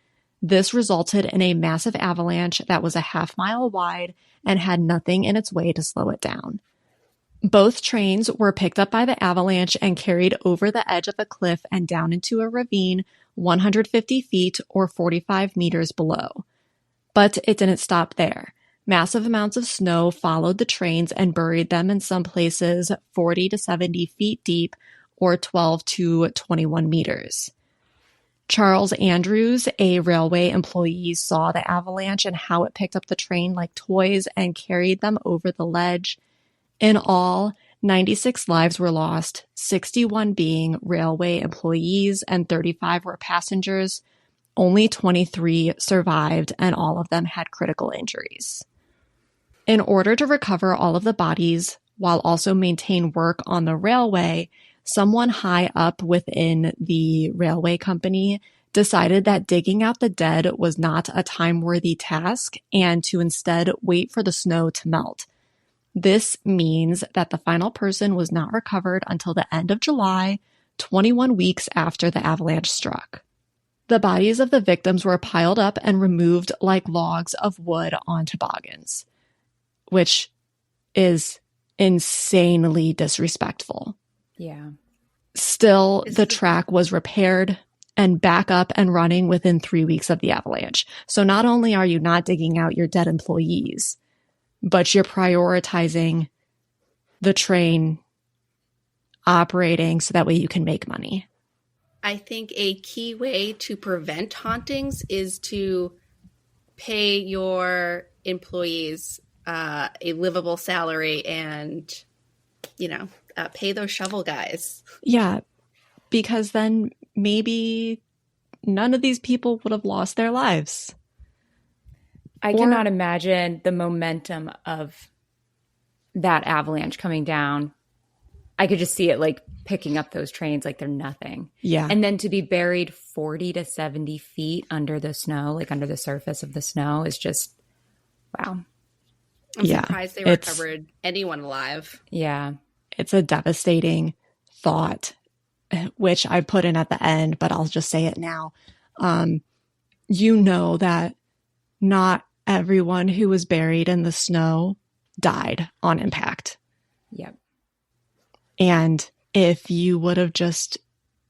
This resulted in a massive avalanche that was a half-mile wide and had nothing in its way to slow it down. Both trains were picked up by the avalanche and carried over the edge of a cliff and down into a ravine 150 feet or 45 meters below. But it didn't stop there. Massive amounts of snow followed the trains and buried them in some places 40 to 70 feet deep or 12 to 21 meters. Charles Andrews, a railway employee, saw the avalanche and how it picked up the train like toys and carried them over the ledge. In all, 96 lives were lost, 61 being railway employees and 35 were passengers. Only 23 survived, and all of them had critical injuries. In order to recover all of the bodies, while also maintain work on the railway, someone high up within the railway company decided that digging out the dead was not a time-worthy task and to instead wait for the snow to melt. This means that the final person was not recovered until the end of July, 21 weeks after the avalanche struck. The bodies of the victims were piled up and removed like logs of wood on toboggans, which is insanely disrespectful. Yeah. Still, the track was repaired and back up and running within 3 weeks of the avalanche. So not only are you not digging out your dead employees, but you're prioritizing the train operating so that way you can make money. I think a key way to prevent hauntings is to pay your employees a livable salary and, pay those shovel guys. Yeah, because then maybe none of these people would have lost their lives. I cannot imagine the momentum of that avalanche coming down. I could just see it like picking up those trains like they're nothing. Yeah. And then to be buried 40 to 70 feet under the snow, like under the surface of the snow is just, wow. I'm surprised they recovered anyone alive. Yeah. It's a devastating thought, which I put in at the end, but I'll just say it now. That not everyone who was buried in the snow died on impact. Yep. And if you would have just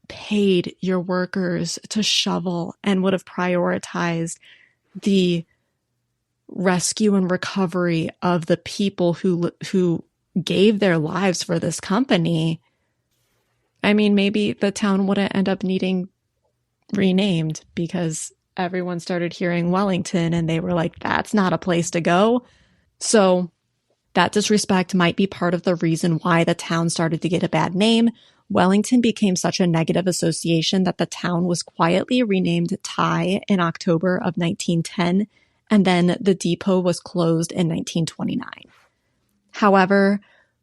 paid your workers to shovel and would have prioritized the rescue and recovery of the people who gave their lives for this company, I mean, maybe the town wouldn't end up needing renamed because everyone started hearing Wellington and they were like, that's not a place to go. So that disrespect might be part of the reason why the town started to get a bad name. Wellington became such a negative association that the town was quietly renamed Thai in October of 1910, and then the depot was closed in 1929. However,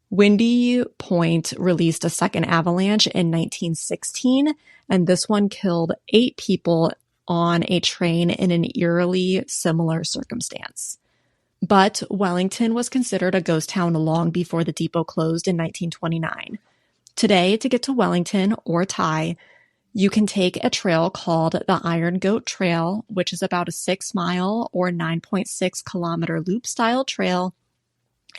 Windy Point released a second avalanche in 1916, and this one killed 8 people on a train in an eerily similar circumstance. But Wellington was considered a ghost town long before the depot closed in 1929. Today, to get to Wellington or Thai, you can take a trail called the Iron Goat Trail, which is about a 6-mile or 9.6-kilometer loop-style trail,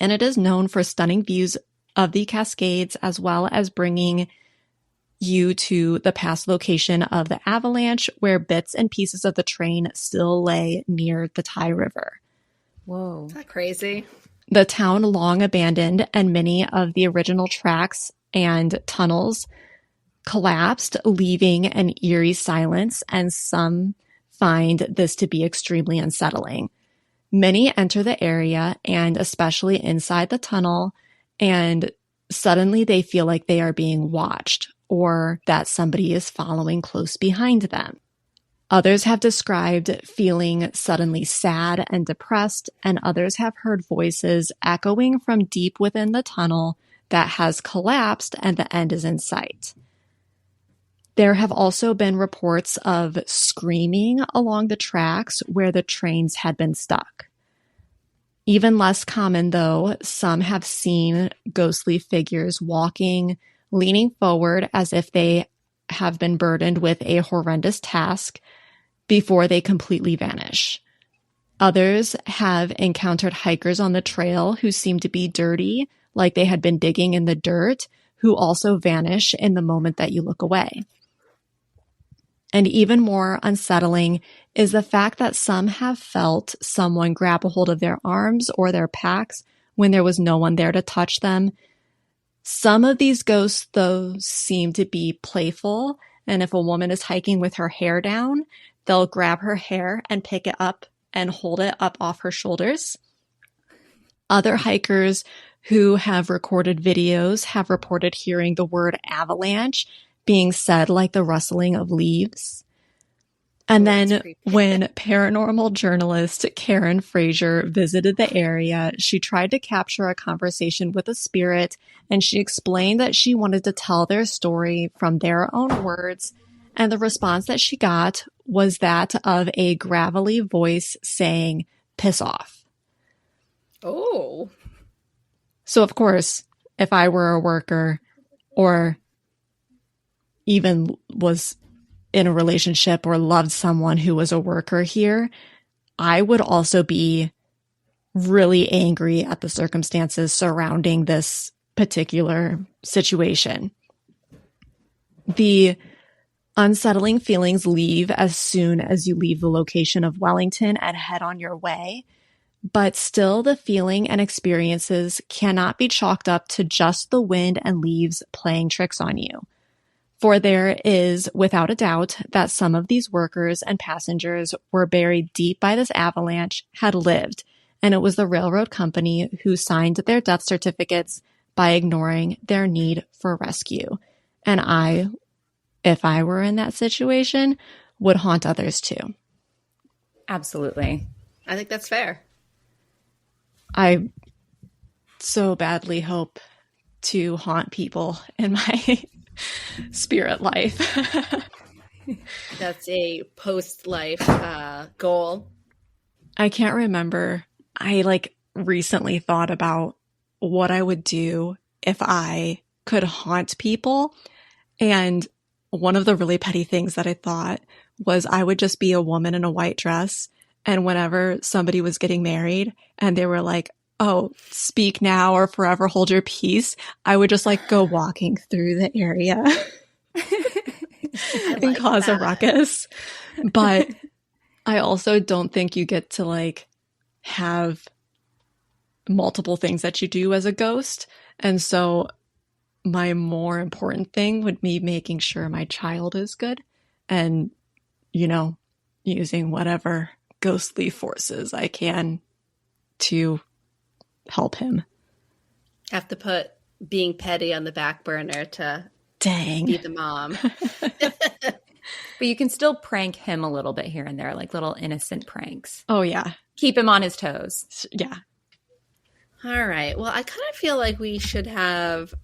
and it is known for stunning views of the Cascades as well as bringing you to the past location of the avalanche where bits and pieces of the train still lay near the Thai River. Whoa. Isn't that crazy? The town long abandoned and many of the original tracks and tunnels collapsed, leaving an eerie silence, and some find this to be extremely unsettling. Many enter the area, and especially inside the tunnel, and suddenly they feel like they are being watched or that somebody is following close behind them. Others have described feeling suddenly sad and depressed, and others have heard voices echoing from deep within the tunnel that has collapsed and the end is in sight. There have also been reports of screaming along the tracks where the trains had been stuck. Even less common, though, some have seen ghostly figures walking, leaning forward as if they have been burdened with a horrendous task before they completely vanish. Others have encountered hikers on the trail who seem to be dirty, like they had been digging in the dirt, who also vanish in the moment that you look away. And even more unsettling is the fact that some have felt someone grab a hold of their arms or their packs when there was no one there to touch them. Some of these ghosts, though, seem to be playful, and if a woman is hiking with her hair down, they'll grab her hair and pick it up and hold it up off her shoulders. Other hikers who have recorded videos have reported hearing the word avalanche being said like the rustling of leaves. And then when paranormal journalist Karen Fraser visited the area, she tried to capture a conversation with a spirit, and she explained that she wanted to tell their story from their own words. And the response that she got was that of a gravelly voice saying, "Piss off." Oh. So, of course, if I were a worker or even was in a relationship or loved someone who was a worker here, I would also be really angry at the circumstances surrounding this particular situation. The unsettling feelings leave as soon as you leave the location of Wellington and head on your way, but still the feeling and experiences cannot be chalked up to just the wind and leaves playing tricks on you. For there is, without a doubt, that some of these workers and passengers were buried deep by this avalanche, had lived, and it was the railroad company who signed their death certificates by ignoring their need for rescue. And I, if I were in that situation, would haunt others too. Absolutely. I think that's fair. I so badly hope to haunt people in my spirit life. That's a post-life goal. I can't remember. I recently thought about what I would do if I could haunt people. And one of the really petty things that I thought was I would just be a woman in a white dress. And whenever somebody was getting married and they were like, "Oh, speak now or forever hold your peace," I would just go walking through the area and cause a ruckus. But I also don't think you get to have multiple things that you do as a ghost. And so my more important thing would be making sure my child is good and, using whatever ghostly forces I can to help him. Have to put being petty on the back burner to be the mom. But you can still prank him a little bit here and there, like little innocent pranks. Oh, yeah. Keep him on his toes. Yeah. All right. Well, I kind of feel like we should have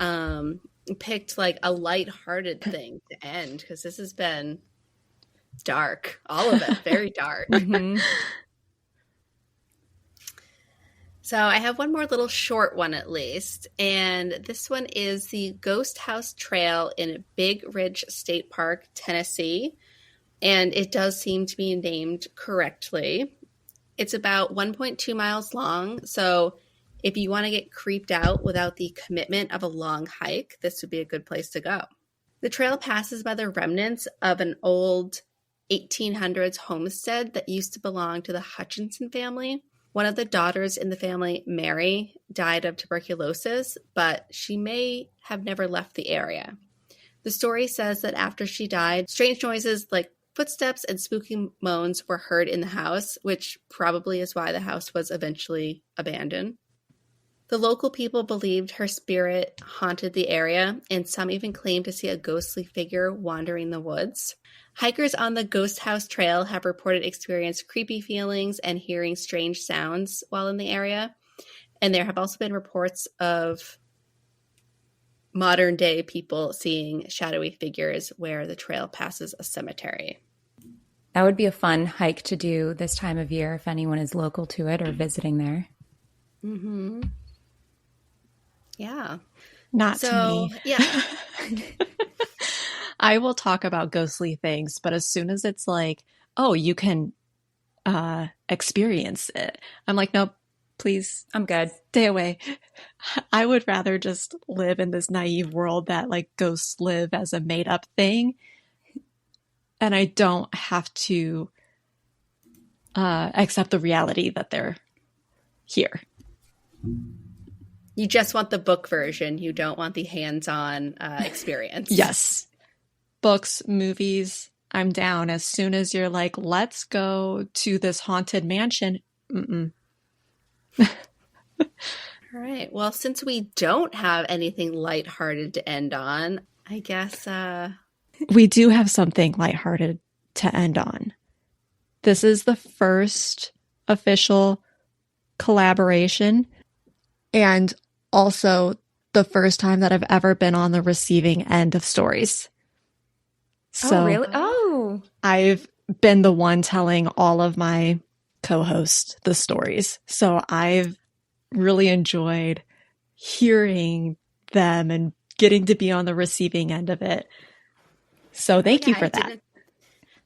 picked a lighthearted thing to end, because this has been dark. All of it. Very dark. Mm-hmm. So I have one more little short one at least, and this one is the Ghost House Trail in Big Ridge State Park, Tennessee, and it does seem to be named correctly. It's about 1.2 miles long, so if you want to get creeped out without the commitment of a long hike, this would be a good place to go. The trail passes by the remnants of an old 1800s homestead that used to belong to the Hutchinson family. One of the daughters in the family, Mary, died of tuberculosis, but she may have never left the area. The story says that after she died, strange noises like footsteps and spooky moans were heard in the house, which probably is why the house was eventually abandoned. The local people believed her spirit haunted the area, and some even claimed to see a ghostly figure wandering the woods. Hikers on the Ghost House Trail have reported experiencing creepy feelings and hearing strange sounds while in the area. And there have also been reports of modern day people seeing shadowy figures where the trail passes a cemetery. That would be a fun hike to do this time of year if anyone is local to it or visiting there. Mm-hmm. Yeah. Not to me. Yeah. I will talk about ghostly things, but as soon as it's like, oh, you can experience it, I'm like, nope, please, I'm good. Stay away. I would rather just live in this naive world that like ghosts live as a made up thing. And I don't have to accept the reality that they're here. You just want the book version. You don't want the hands-on experience. Yes. Books, movies, I'm down. As soon as you're like, let's go to this haunted mansion. Mm-mm. All right. Well, since we don't have anything lighthearted to end on, I guess... We do have something lighthearted to end on. This is the first official collaboration and also the first time that I've ever been on the receiving end of stories. So oh, really? Oh. I've been the one telling all of my co-hosts the stories. So I've really enjoyed hearing them and getting to be on the receiving end of it. So thank you for that.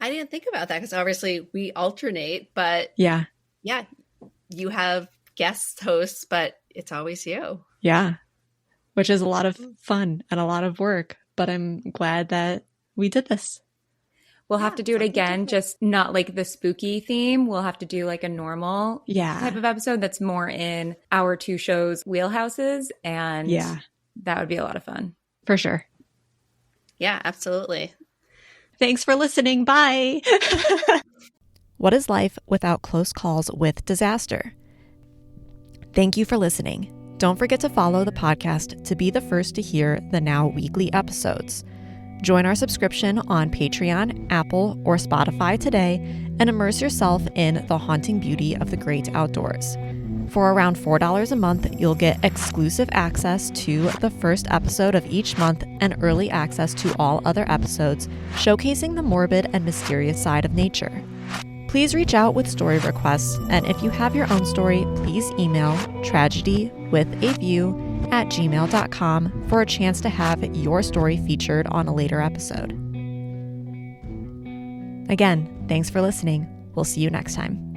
I didn't think about that because obviously we alternate, but yeah, you have guest hosts, but it's always you. Yeah, which is a lot of fun and a lot of work, but I'm glad that we did this. We'll have to do it again, just not like the spooky theme. We'll have to do like a normal type of episode that's more in our two shows' wheelhouses, and that would be a lot of fun. For sure. Yeah, absolutely. Thanks for listening. Bye. What is life without close calls with disaster? Thank you for listening. Don't forget to follow the podcast to be the first to hear the now weekly episodes. Join our subscription on Patreon, Apple, or Spotify today and immerse yourself in the haunting beauty of the great outdoors. For around $4 a month, you'll get exclusive access to the first episode of each month and early access to all other episodes, showcasing the morbid and mysterious side of nature. Please reach out with story requests, and if you have your own story, please email tragedywithaview@gmail.com for a chance to have your story featured on a later episode. Again, thanks for listening. We'll see you next time.